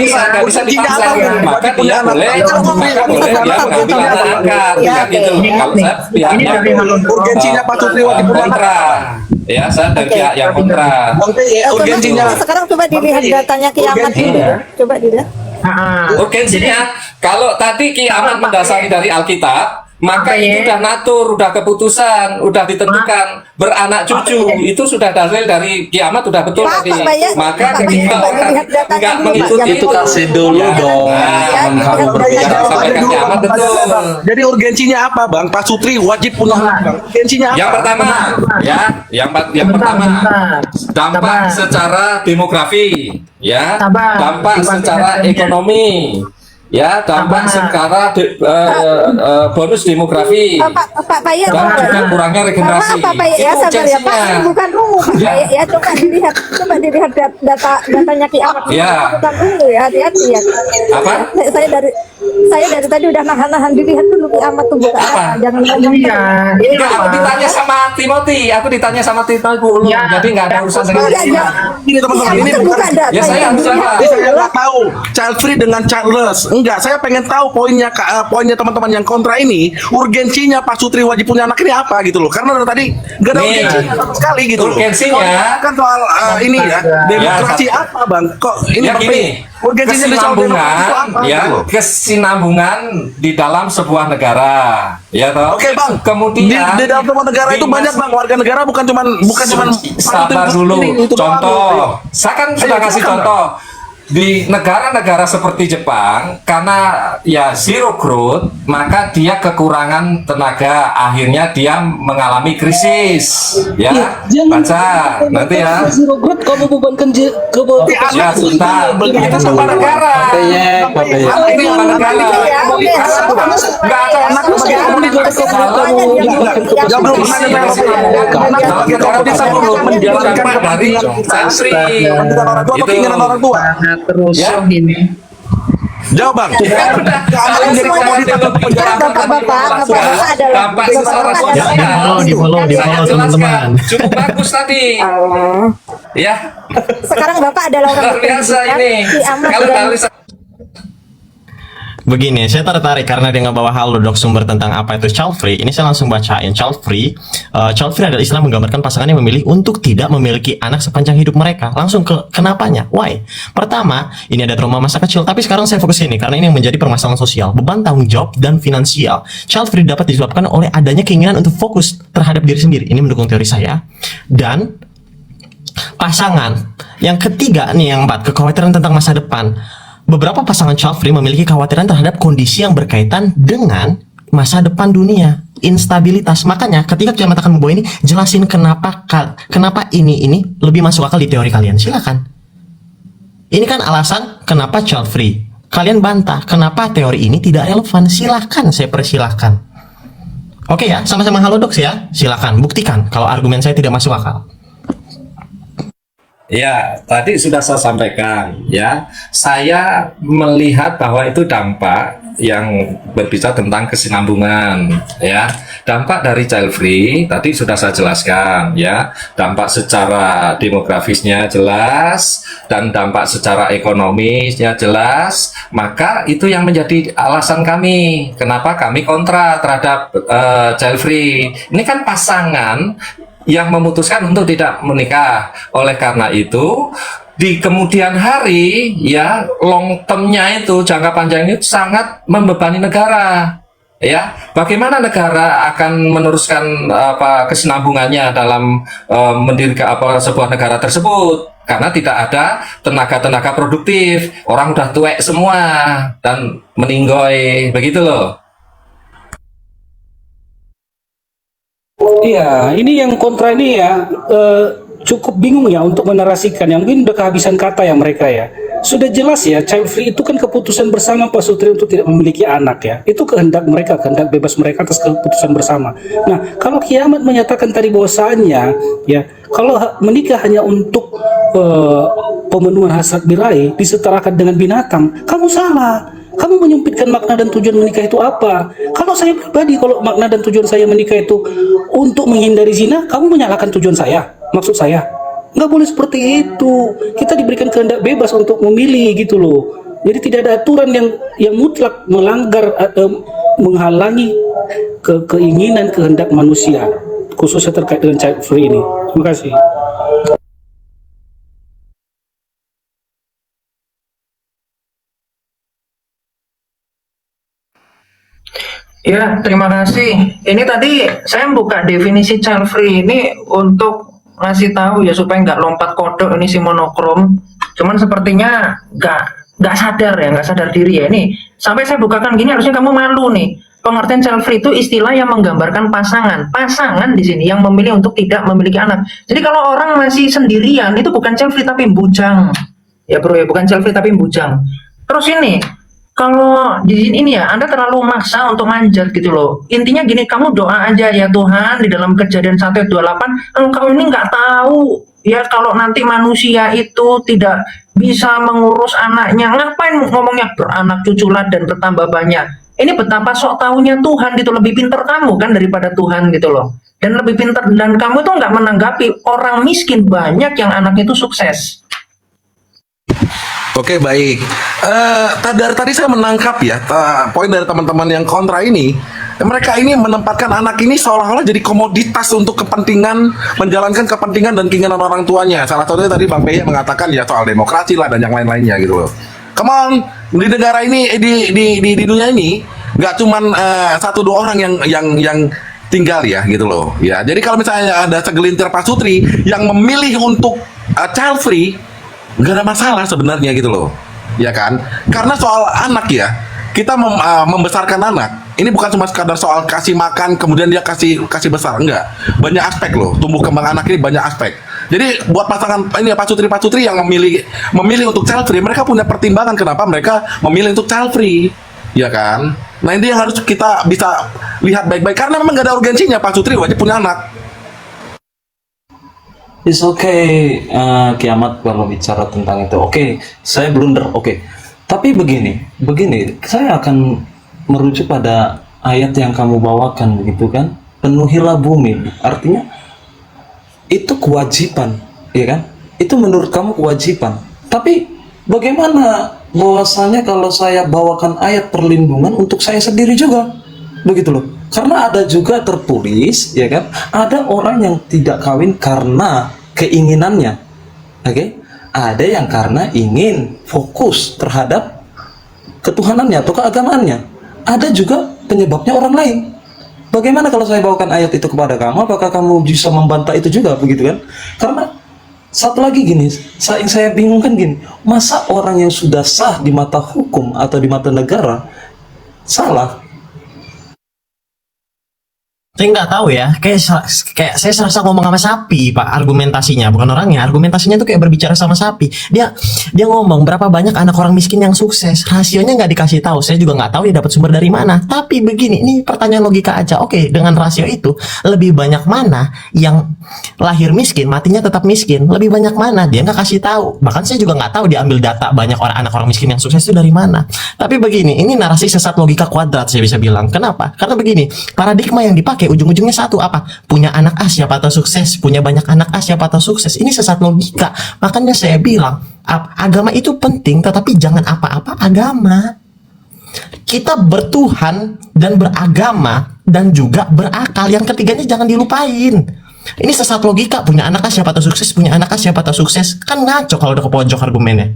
bisa dipaksa, maka dia boleh dia mengambil anak angkat, Ya, kan gitu. oke. Kalau saya Ini pihaknya dari hal Urgensinya Pak Sutri wajib punya anak. kontra, ya saya dari Oke. pihak yang kontra. Bang PY, urgensinya. Sekarang coba dilihat datanya kiamat dulu. Coba dilihat. Urgensinya, kalau tadi Ki Ahmad mendasari dari Alkitab, maka Apa itu ya? udah natur, udah keputusan, udah ditentukan beranak cucu, itu sudah dalil dari Ki Ahmad udah betul Pak, tadi. Pak Bayar, Maka Pak ketika Bayar, orang lihat datanya nggak dulu, Pak. mengikuti Jangan Itu kasih dulu Ya, dong. nah, Bang Kamu berbicara. Jangan sampai ke Ki Ahmad betul. Jadi urgensinya apa Bang? Pak Sutri wajib punya anak Bang. Urgensinya apa? Yang pertama, ya, yang pertama, dampak secara demografi, ya, Sabar. dampak secara ekonomi, ya, dampak secara bonus demografi, Pak Bayar, dan Pak juga Bayar. kurangnya regenerasi. Pak Bayar, ya Itu sabar ya Pak, urgensinya. ini bukan rungu Pak Ya. Bayar ya, coba dilihat datanya kiamat. Ya. Bukan rungu ya, hati-hati ya. Apa? Saya dari tadi udah nahan-nahan, dilihat dulu kiamat tuh bukan Apa? apa. Jangan ngomong. Iya, ini Enggak, aku apa? ditanya sama Timothy, Bu Ulum, Ya. jadi nggak ada urusan dengan Iya, iya. Ini teman-teman, ini Kiamat bukan. bukan data Ya, saya yang harus dilihat jawab. dulu. Saya nggak tahu child free dengan childless. Enggak, saya pengen tahu poinnya teman-teman yang kontra ini. Urgensinya Pak Sutri wajib punya anak ini apa gitu loh? Karena dari tadi nggak ada Nih, urgensinya sama sekali gitu loh. urgensinya- kan soal ini ya demokrasi Ya, apa Bang? Kok ini Ya, Bang gini, Pei, urgensinya di soal demokrasi itu apa? ya, gitu loh? kesinambungan di dalam sebuah negara, ya toh. Oke Bang, Kemudian di dalam sebuah negara itu di banyak mas- Bang, warga negara bukan cuman Sabar dulu. itu doang. Contoh, saya kan sudah Ayo, kasih silakan, contoh. Di negara-negara seperti Jepang, karena ya zero growth, maka dia kekurangan tenaga, akhirnya dia mengalami krisis. Ya, baca nanti ya. Zero growth kamu bebankan Ya, sebentar. Itu sama negara. Pak Bayar. Apa ini sama negara? Ya, oke. Nggak ada anak sebagai Jawab dulu pertanyaan saya. negara bisa menjalankan dari santri. Kepentingan orang tua atau keinginan orang tua? Terus Ya. gini. Jawab Bang. Kalau Jadi komoditas untuk penjara. Bapak adalah dampak secara sosial. di follow Saya teman-teman. jelaskan. Cukup bagus tadi. Ya, Sekarang Bapak adalah orang luar biasa berpendidikan, ini. kiamat Kalau dan dari Begini, saya tertarik karena dia ngebawa halodoc sumber tentang apa itu child free. Ini saya langsung bacain child free. Child free adalah istilah menggambarkan pasangan yang memilih untuk tidak memiliki anak sepanjang hidup mereka. Langsung ke kenapanya? Why? Pertama, ini ada trauma masa kecil. Tapi sekarang saya fokus ini karena ini yang menjadi permasalahan sosial, beban tanggung jawab dan finansial. Child free dapat disebabkan oleh adanya keinginan untuk fokus terhadap diri sendiri. Ini mendukung teori saya. Dan pasangan yang ketiga nih, yang keempat, kekhawatiran tentang masa depan. Beberapa pasangan child free memiliki kekhawatiran terhadap kondisi yang berkaitan dengan masa depan dunia, instabilitas. Makanya ketika kita mengatakan bahwa ini, jelasin kenapa ini lebih masuk akal di teori kalian. Silakan. Ini kan alasan kenapa child free. Kalian bantah kenapa teori ini tidak relevan. Silakan, saya persilahkan. Oke ya, sama-sama halodoks ya. Silakan buktikan kalau argumen saya tidak masuk akal. Ya, tadi sudah saya sampaikan ya. Saya melihat bahwa itu dampak yang berbicara tentang kesinambungan ya. Dampak dari child free tadi sudah saya jelaskan ya. Dampak secara demografisnya jelas dan dampak secara ekonomisnya jelas. Maka itu yang menjadi alasan kami kenapa kami kontra terhadap child free. Ini kan pasangan yang memutuskan untuk tidak menikah. Oleh karena itu, di kemudian hari, ya, long term-nya itu, jangka panjangnya itu sangat membebani negara. Ya, bagaimana negara akan meneruskan kesinambungannya dalam mendirikan sebuah negara tersebut? Karena tidak ada tenaga-tenaga produktif, orang udah tuek semua dan meninggoy, begitu loh. Iya, ini yang kontra ini ya cukup bingung ya untuk menarasikan. Yang mungkin udah kehabisan kata ya mereka ya. Sudah jelas ya, child free itu kan keputusan bersama Pak Sutri untuk tidak memiliki anak ya. Itu kehendak mereka, kehendak bebas mereka atas keputusan bersama. Nah, kalau Kiamat menyatakan tadi bahwasannya ya, kalau menikah hanya untuk pemenuhan hasrat birahi disetarakan dengan binatang, kamu salah. Kamu menyempitkan makna dan tujuan menikah itu apa? Kalau saya pribadi, kalau makna dan tujuan saya menikah itu untuk menghindari zina, kamu menyalahkan tujuan saya, maksud saya. Nggak boleh seperti itu. Kita diberikan kehendak bebas untuk memilih gitu loh. Jadi tidak ada aturan yang mutlak melanggar atau menghalangi keinginan kehendak manusia, khususnya terkait dengan child free ini. Terima kasih. Ya, terima kasih. Ini tadi saya buka definisi child free ini untuk ngasih tahu ya supaya nggak lompat kodok ini si monokrom. Cuman sepertinya nggak sadar ya, nggak sadar diri ya. Ini sampai saya bukakan gini harusnya kamu malu nih. Pengertian child free itu istilah yang menggambarkan pasangan di sini yang memilih untuk tidak memiliki anak. Jadi kalau orang masih sendirian itu bukan child free tapi bujang. Ya bro ya, bukan child free tapi bujang. Terus ini kalau di sini ini ya, Anda terlalu maksa untuk manjat gitu loh. Intinya gini, kamu doa aja ya Tuhan di dalam Kejadian 1:28, engkau ini nggak tahu ya kalau nanti manusia itu tidak bisa mengurus anaknya. Ngapain ngomongnya beranak cuculah dan bertambah banyak? Ini betapa sok tahunya Tuhan gitu, lebih pintar kamu kan daripada Tuhan gitu loh. Dan lebih pintar, dan kamu tuh nggak menanggapi orang miskin banyak yang anaknya itu sukses. Oke, baik. Tadi saya menangkap ya poin dari teman-teman yang kontra ini. Mereka ini menempatkan anak ini seolah-olah jadi komoditas untuk kepentingan, menjalankan kepentingan dan keinginan orang tuanya. Salah satunya tadi Bang Peye mengatakan ya soal demokrasi lah dan yang lain-lainnya gitu loh. Come on, di negara ini, di dunia ini nggak cuman satu dua orang yang tinggal ya gitu loh. Ya, jadi kalau misalnya ada segelintir Pak Sutri yang memilih untuk child free, nggak ada masalah sebenarnya gitu loh, ya kan? Karena soal anak ya, kita membesarkan anak ini bukan cuma sekadar soal kasih makan kemudian dia kasih besar, enggak. Banyak aspek loh, tumbuh kembang anak ini banyak aspek. Jadi buat pasangan ini Pak Sutri yang memilih untuk child free, mereka punya pertimbangan kenapa mereka memilih untuk child free, ya kan? Nah ini yang harus kita bisa lihat baik-baik karena memang nggak ada urgensinya Pak Sutri wajib punya anak. It's okay, Kiamat kalau bicara tentang itu. Oke, saya blunder. Oke, tapi begini, saya akan merujuk pada ayat yang kamu bawakan, begitu kan? Penuhilah bumi, artinya itu kewajiban, ya kan? Itu menurut kamu kewajiban. Tapi bagaimana bahwasanya kalau saya bawakan ayat perlindungan untuk saya sendiri juga, begitu loh? Karena ada juga tertulis, ya kan? Ada orang yang tidak kawin karena keinginannya, oke? Ada yang karena ingin fokus terhadap ketuhanannya atau keagamaannya. Ada juga penyebabnya orang lain. Bagaimana kalau saya bawakan ayat itu kepada kamu? Apakah kamu bisa membantah itu juga, begitu kan? Karena satu lagi gini, saya bingung kan gini, masa orang yang sudah sah di mata hukum atau di mata negara salah? Saya nggak tahu ya, kayak saya serasa ngomong sama sapi, Pak, argumentasinya, bukan orangnya. Argumentasinya tuh kayak berbicara sama sapi. Dia ngomong berapa banyak anak orang miskin yang sukses, rasionya nggak dikasih tahu. Saya juga nggak tahu dia dapat sumber dari mana. Tapi begini, ini pertanyaan logika aja. Oke, dengan rasio itu lebih banyak mana yang lahir miskin, matinya tetap miskin? Lebih banyak mana? Dia nggak kasih tahu. Bahkan saya juga nggak tahu dia ambil data banyak anak orang miskin yang sukses itu dari mana. Tapi begini, ini narasi sesat logika kuadrat saya bisa bilang. Kenapa? Karena begini, paradigma yang dipakai ujung-ujungnya satu, apa? Punya anak A siapa tahu sukses, punya banyak anak A siapa tahu sukses. Ini sesat logika. Makanya saya bilang agama itu penting, tetapi jangan apa-apa agama. Kita bertuhan dan beragama dan juga berakal. Yang ketiganya jangan dilupain. Ini sesat logika. Punya anak A siapa tahu sukses, punya anak A siapa tahu sukses. Kan ngaco kalau udah ke pojok argumennya.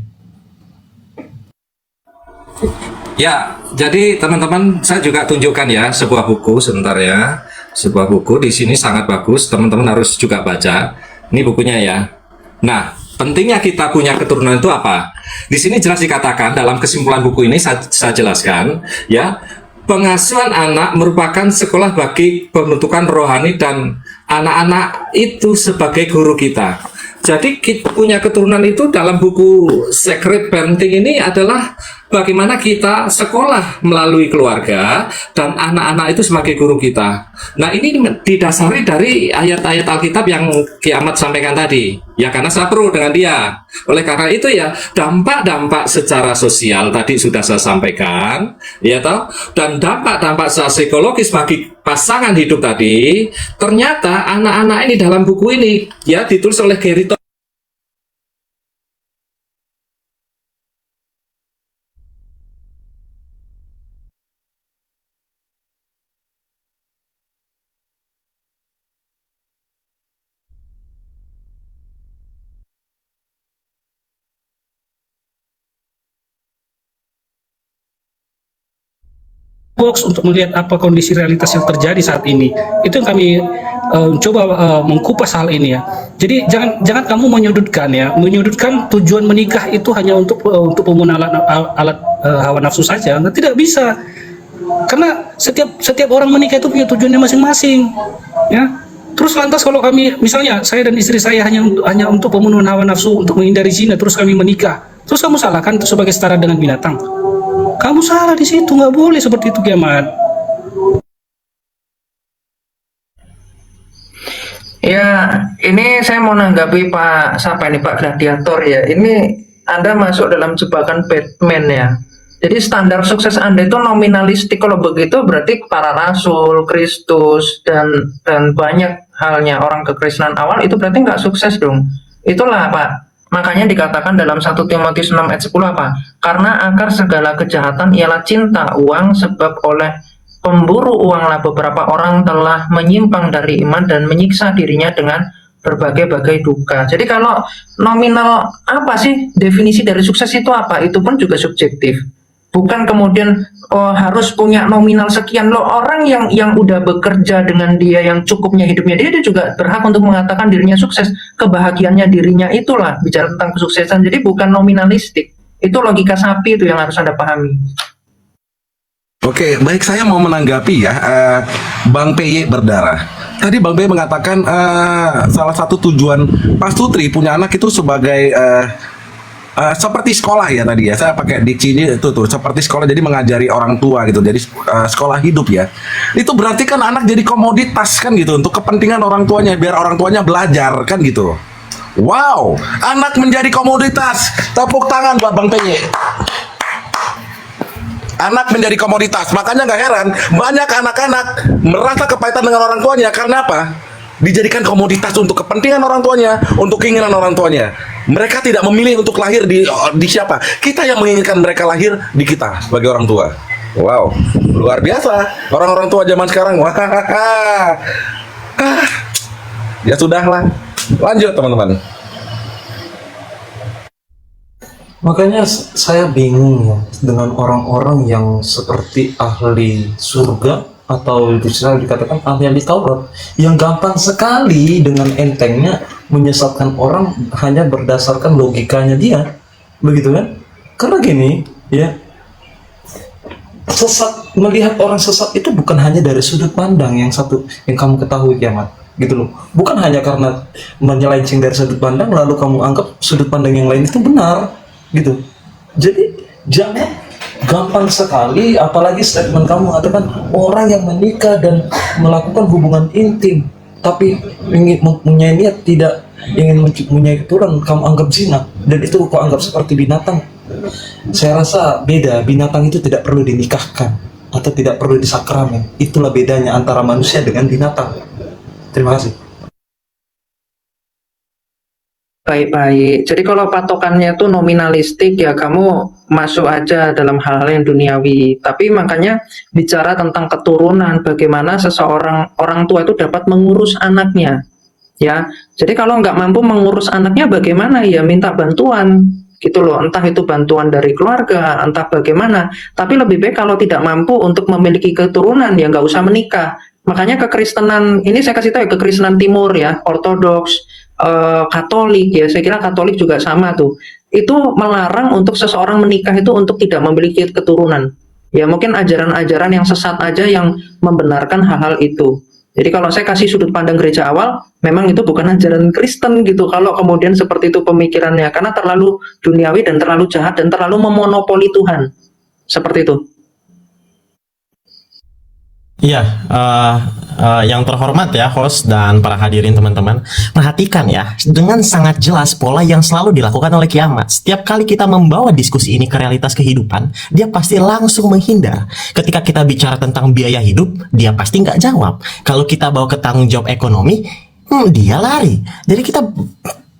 Ya, jadi teman-teman, saya juga tunjukkan ya sebuah buku sebentar ya. Sebuah buku di sini sangat bagus, teman-teman harus juga baca. Ini bukunya ya. Nah, pentingnya kita punya keturunan itu apa? Di sini jelas dikatakan dalam kesimpulan buku ini saya jelaskan ya, pengasuhan anak merupakan sekolah bagi pembentukan rohani dan anak-anak itu sebagai guru kita. Jadi kita punya keturunan itu dalam buku Sacred Parenting ini adalah bagaimana kita sekolah melalui keluarga dan anak-anak itu sebagai guru kita. Nah, ini didasari dari ayat-ayat Alkitab yang Ki Ahmad sampaikan tadi. Ya, karena saya pro dengan dia. Oleh karena itu ya, dampak-dampak secara sosial tadi sudah saya sampaikan, ya toh, dan dampak-dampak secara psikologis bagi pasangan hidup tadi, ternyata anak-anak ini dalam buku ini ya ditulis oleh Gary Thomas. Box untuk melihat apa kondisi realitas yang terjadi saat ini. Itu yang kami coba mengkupas hal ini ya. Jadi jangan kamu menyudutkan tujuan menikah itu hanya untuk penggunaan alat hawa nafsu saja. Nggak, tidak bisa. Karena setiap orang menikah itu punya tujuannya masing-masing. Ya. Terus lantas kalau kami, misalnya saya dan istri saya hanya untuk pemenuhan hawa nafsu, untuk menghindari zina, terus kami menikah. Terus kamu salahkan itu sebagai setara dengan binatang. Kamu salah di situ, nggak boleh seperti itu, Kiamat. Ya, ini saya mau nanggapi Pak Gladiator ya. Ini Anda masuk dalam jebakan Batman ya. Jadi standar sukses Anda itu nominalistik. Kalau begitu berarti para rasul, Kristus dan banyak halnya orang kekristenan awal itu berarti nggak sukses dong. Itulah Pak. Makanya dikatakan dalam 1 Timotius 6 ayat 10 apa? Karena akar segala kejahatan ialah cinta uang, sebab oleh pemburu uanglah beberapa orang telah menyimpang dari iman dan menyiksa dirinya dengan berbagai-bagai duka. Jadi kalau nominal apa sih definisi dari sukses itu apa? Itu pun juga subjektif. Bukan kemudian harus punya nominal sekian. Loh, orang yang udah bekerja dengan dia yang cukupnya hidupnya dia juga berhak untuk mengatakan dirinya sukses. Kebahagiaannya dirinya itulah bicara tentang kesuksesan. Jadi bukan nominalistik. Itu logika sapi itu yang harus Anda pahami. Oke, baik, saya mau menanggapi ya, Bang PY berdarah. Tadi Bang PY mengatakan salah satu tujuan Pak Sutri punya anak itu sebagai seperti sekolah ya tadi ya. Saya pakai diksi ini itu tuh seperti sekolah, jadi mengajari orang tua gitu. Jadi sekolah hidup ya. Itu berarti kan anak jadi komoditas kan gitu untuk kepentingan orang tuanya, biar orang tuanya belajar kan gitu. Wow, anak menjadi komoditas. Tepuk tangan buat Bang PY. Anak menjadi komoditas. Makanya nggak heran banyak anak-anak merasa kepahitan dengan orang tuanya. Karena apa? Dijadikan komoditas untuk kepentingan orang tuanya, untuk keinginan orang tuanya. Mereka tidak memilih untuk lahir di siapa. Kita yang menginginkan mereka lahir di kita sebagai orang tua. Wow, luar biasa orang-orang tua zaman sekarang. Wah, ya sudahlah. Lanjut teman-teman. Makanya saya bingung ya dengan orang-orang yang seperti ahli surga atau bisa dikatakan ahli Taurat yang gampang sekali dengan entengnya menyesatkan orang hanya berdasarkan logikanya dia, begitu kan? Karena gini ya, sesat, melihat orang sesat itu bukan hanya dari sudut pandang yang satu yang kamu ketahui kiamat gitu loh, bukan hanya karena menyelenceng dari sudut pandang lalu kamu anggap sudut pandang yang lain itu benar gitu. Jadi jangan gampang sekali, apalagi statement kamu mengatakan orang yang menikah dan melakukan hubungan intim tapi ingin mempunyai niat tidak ingin mempunyai keturunan, kamu anggap zina dan itu kau anggap seperti binatang. Saya rasa beda, binatang itu tidak perlu dinikahkan atau tidak perlu disakramen. Itulah bedanya antara manusia dengan binatang. Terima kasih. Baik-baik. Jadi kalau patokannya itu nominalistik ya kamu masuk aja dalam hal-hal yang duniawi. Tapi makanya bicara tentang keturunan, bagaimana seseorang orang tua itu dapat mengurus anaknya. Ya, jadi kalau nggak mampu mengurus anaknya bagaimana ya minta bantuan gitu loh, entah itu bantuan dari keluarga, entah bagaimana. Tapi lebih baik kalau tidak mampu untuk memiliki keturunan ya nggak usah menikah. Makanya kekristenan ini saya kasih tahu ya, kekristenan timur ya, ortodoks, Katolik ya, saya kira Katolik juga sama tuh. Itu melarang untuk seseorang menikah itu untuk tidak memiliki keturunan. Ya mungkin ajaran-ajaran yang sesat aja yang membenarkan hal-hal itu. Jadi kalau saya kasih sudut pandang gereja awal, memang itu bukan ajaran Kristen gitu. Kalau kemudian seperti itu pemikirannya, karena terlalu duniawi dan terlalu jahat dan terlalu memonopoli Tuhan. Seperti itu. Iya, yang terhormat ya host dan para hadirin teman-teman, perhatikan ya dengan sangat jelas pola yang selalu dilakukan oleh Kiamat. Setiap kali kita membawa diskusi ini ke realitas kehidupan, dia pasti langsung menghindar. Ketika kita bicara tentang biaya hidup, dia pasti nggak jawab. Kalau kita bawa ke tanggung jawab ekonomi, dia lari.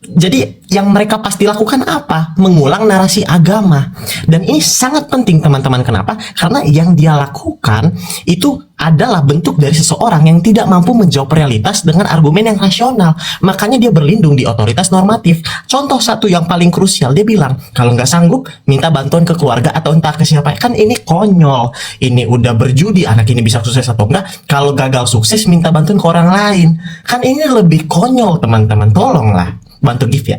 Jadi yang mereka pasti lakukan apa? Mengulang narasi agama. Dan ini sangat penting teman-teman. Kenapa? Karena yang dia lakukan itu adalah bentuk dari seseorang yang tidak mampu menjawab realitas dengan argumen yang rasional. Makanya dia berlindung di otoritas normatif. Contoh satu yang paling krusial, dia bilang kalau nggak sanggup minta bantuan ke keluarga atau entah ke siapa. Kan ini konyol. Ini udah berjudi anak ini bisa sukses atau enggak. Kalau gagal sukses minta bantuan ke orang lain. Kan ini lebih konyol teman-teman. Tolonglah bantu gift ya.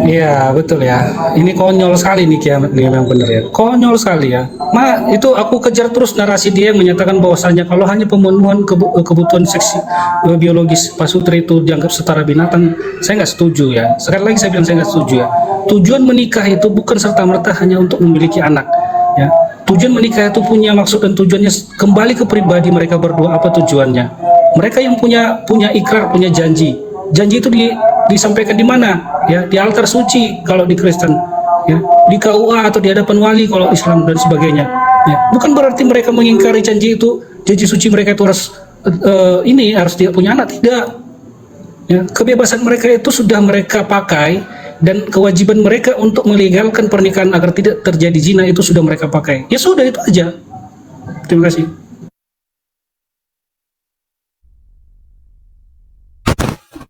Iya betul ya, ini konyol sekali nih Kiamat nih, memang benar ya, konyol sekali ya. Itu aku kejar terus narasi dia yang menyatakan bahwasanya kalau hanya pemenuhan kebutuhan seksi biologis Pak Sutri itu dianggap setara binatang. Saya nggak setuju ya, sekali lagi saya bilang saya nggak setuju ya. Tujuan menikah itu bukan serta-merta hanya untuk memiliki anak ya. Tujuan menikah itu punya maksud dan tujuannya kembali ke pribadi mereka berdua. Apa tujuannya? Mereka yang punya ikrar, punya janji. Janji itu disampaikan di mana? Ya, di altar suci kalau di Kristen, ya, di KUA atau di hadapan wali kalau Islam dan sebagainya. Ya, bukan berarti mereka mengingkari janji itu, janji suci mereka itu harus harus dia punya anak, tidak. Ya, kebebasan mereka itu sudah mereka pakai dan kewajiban mereka untuk melegalkan pernikahan agar tidak terjadi zina itu sudah mereka pakai. Ya sudah itu aja. Terima kasih.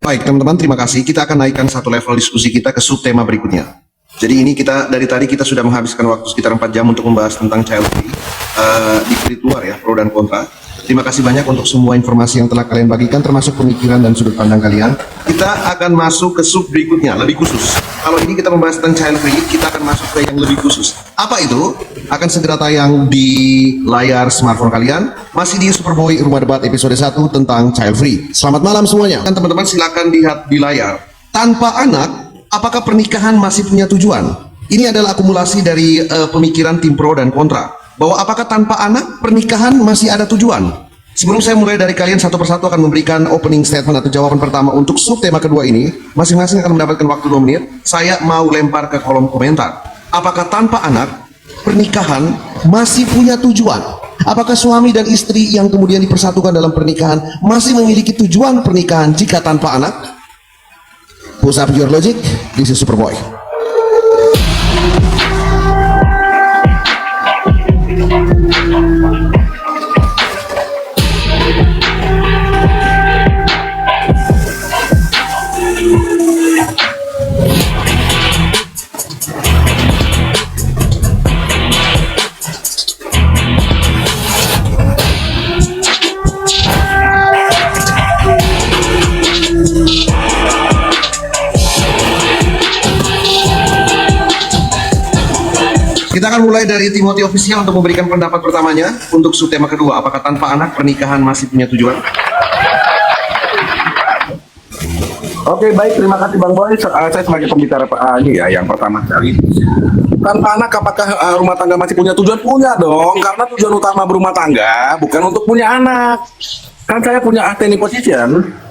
Baik teman-teman, terima kasih. Kita akan naikkan satu level diskusi kita ke subtema berikutnya. Jadi ini dari tadi kita sudah menghabiskan waktu sekitar 4 jam untuk membahas tentang child free di spiritual ya, pro dan kontra. Terima kasih banyak untuk semua informasi yang telah kalian bagikan, termasuk pemikiran dan sudut pandang kalian. Kita akan masuk ke sub berikutnya, lebih khusus. Kalau ini kita membahas tentang child free, kita akan masuk ke yang lebih khusus. Apa itu? Akan segera tayang di layar smartphone kalian. Masih di Superboy Rumah Debat episode 1 tentang child free. Selamat malam semuanya. Dan teman-teman silakan lihat di layar. Tanpa anak, apakah pernikahan masih punya tujuan? Ini adalah akumulasi dari pemikiran tim pro dan kontra. Bahwa apakah tanpa anak pernikahan masih ada tujuan? Sebelum saya mulai dari kalian satu persatu akan memberikan opening statement atau jawaban pertama untuk subtema kedua ini, masing-masing akan mendapatkan waktu 2 menit. Saya mau lempar ke kolom komentar. Apakah tanpa anak pernikahan masih punya tujuan? Apakah suami dan istri yang kemudian dipersatukan dalam pernikahan masih memiliki tujuan pernikahan jika tanpa anak? Push up your logic, this is Superboy. Kita akan mulai dari Timothy Official untuk memberikan pendapat pertamanya. Untuk subtema kedua, apakah tanpa anak pernikahan masih punya tujuan? Oke, baik, terima kasih Bang Boy. Saya sebagai pembicara ini ya, yang pertama sekali. Tanpa anak, apakah rumah tangga masih punya tujuan? Punya dong, karena tujuan utama berumah tangga bukan untuk punya anak. Kan saya punya Atheny position,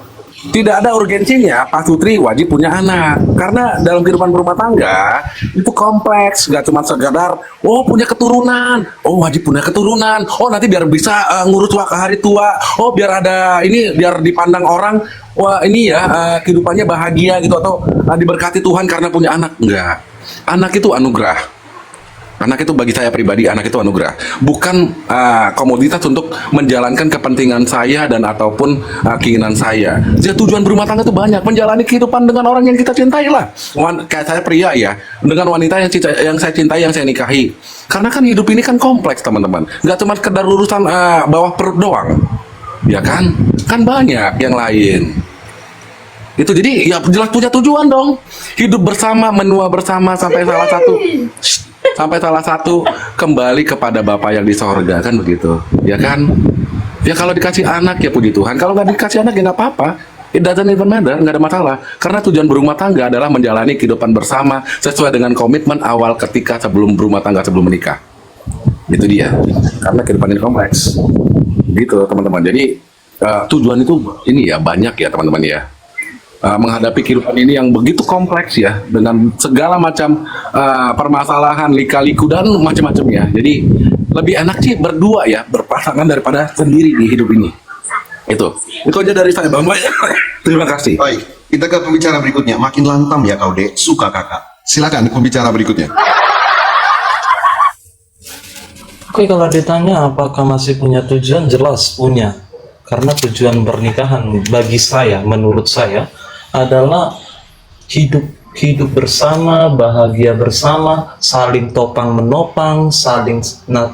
tidak ada urgensinya Pak Sutri wajib punya anak. Karena dalam kehidupan berumah tangga itu kompleks, nggak cuma sekedar oh punya keturunan, oh wajib punya keturunan, oh nanti biar bisa ngurus ke hari tua, oh biar ada ini, biar dipandang orang, wah ini ya kehidupannya bahagia gitu, atau diberkati Tuhan karena punya anak. Enggak, anak itu anugerah. Anak itu bagi saya pribadi, anak itu anugerah, bukan komoditas untuk menjalankan kepentingan saya dan ataupun keinginan saya. Jadi tujuan berumah tangga itu banyak, menjalani kehidupan dengan orang yang kita cintai lah. Kayak saya pria ya, dengan wanita yang saya cintai, yang saya nikahi. Karena kan hidup ini kan kompleks teman-teman, nggak cuma sekedar urusan bawah perut doang, ya kan? Kan banyak yang lain. Itu jadi ya jelas punya tujuan dong. Hidup bersama, menua bersama sampai salah satu kembali kepada Bapa yang di sorga, kan begitu, ya kan? Ya kalau dikasih anak ya puji Tuhan, kalau nggak dikasih anak ya nggak apa-apa. It doesn't even matter, nggak ada masalah. Karena tujuan berumah tangga adalah menjalani kehidupan bersama sesuai dengan komitmen awal ketika sebelum berumah tangga, sebelum menikah. Itu dia. Karena kehidupan ini kompleks. Gitu teman-teman. Jadi tujuan itu ini ya banyak ya teman-teman ya. Menghadapi kehidupan ini yang begitu kompleks ya, dengan segala macam permasalahan, lika-liku dan macam-macamnya. Jadi lebih enak sih berdua ya, berpasangan daripada sendiri di hidup ini. Itu aja dari saya Bang Boy. Terima kasih. Baik, kita ke pembicara berikutnya. Makin lantam ya kau dek, suka kakak. Silakan pembicara berikutnya. Oke, kalau ditanya apakah masih punya tujuan, jelas punya. Karena tujuan pernikahan bagi saya, menurut saya, adalah hidup bersama, bahagia bersama, saling topang menopang, saling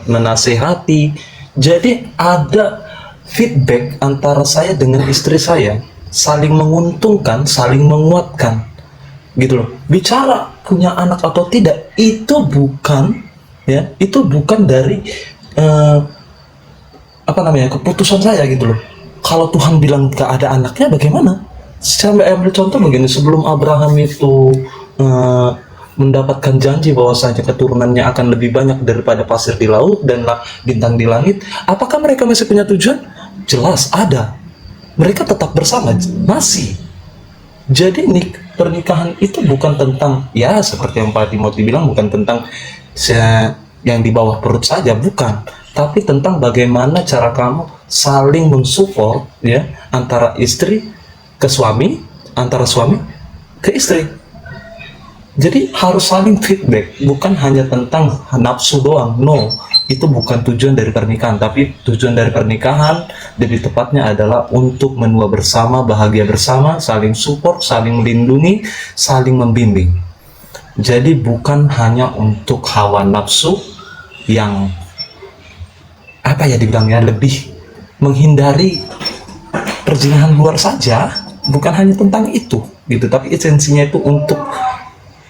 menasehati. Jadi ada feedback antara saya dengan istri saya, saling menguntungkan, saling menguatkan, gitu loh. Bicara punya anak atau tidak itu bukan dari keputusan saya, gitu loh. Kalau Tuhan bilang gak ada anaknya, bagaimana? Saya ambil contoh begini, sebelum Abraham itu mendapatkan janji bahwasanya keturunannya akan lebih banyak daripada pasir di laut dan bintang di langit, apakah mereka masih punya tujuan? Jelas ada. Mereka tetap bersama, masih. Jadi pernikahan itu bukan tentang, ya seperti yang Pak Timothy bilang, bukan tentang yang di bawah perut saja, bukan. Tapi tentang bagaimana cara kamu saling mensupport ya, antara istri ke suami, antara suami ke istri. Jadi harus saling feedback, bukan hanya tentang nafsu doang. No, itu bukan tujuan dari pernikahan. Tapi tujuan dari pernikahan lebih tepatnya adalah untuk menua bersama, bahagia bersama, saling support, saling melindungi, saling membimbing. Jadi bukan hanya untuk hawa nafsu yang dibilangnya lebih menghindari perzinahan luar saja, bukan hanya tentang itu gitu, tapi esensinya itu untuk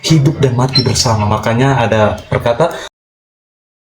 hidup dan mati bersama. Makanya ada perkata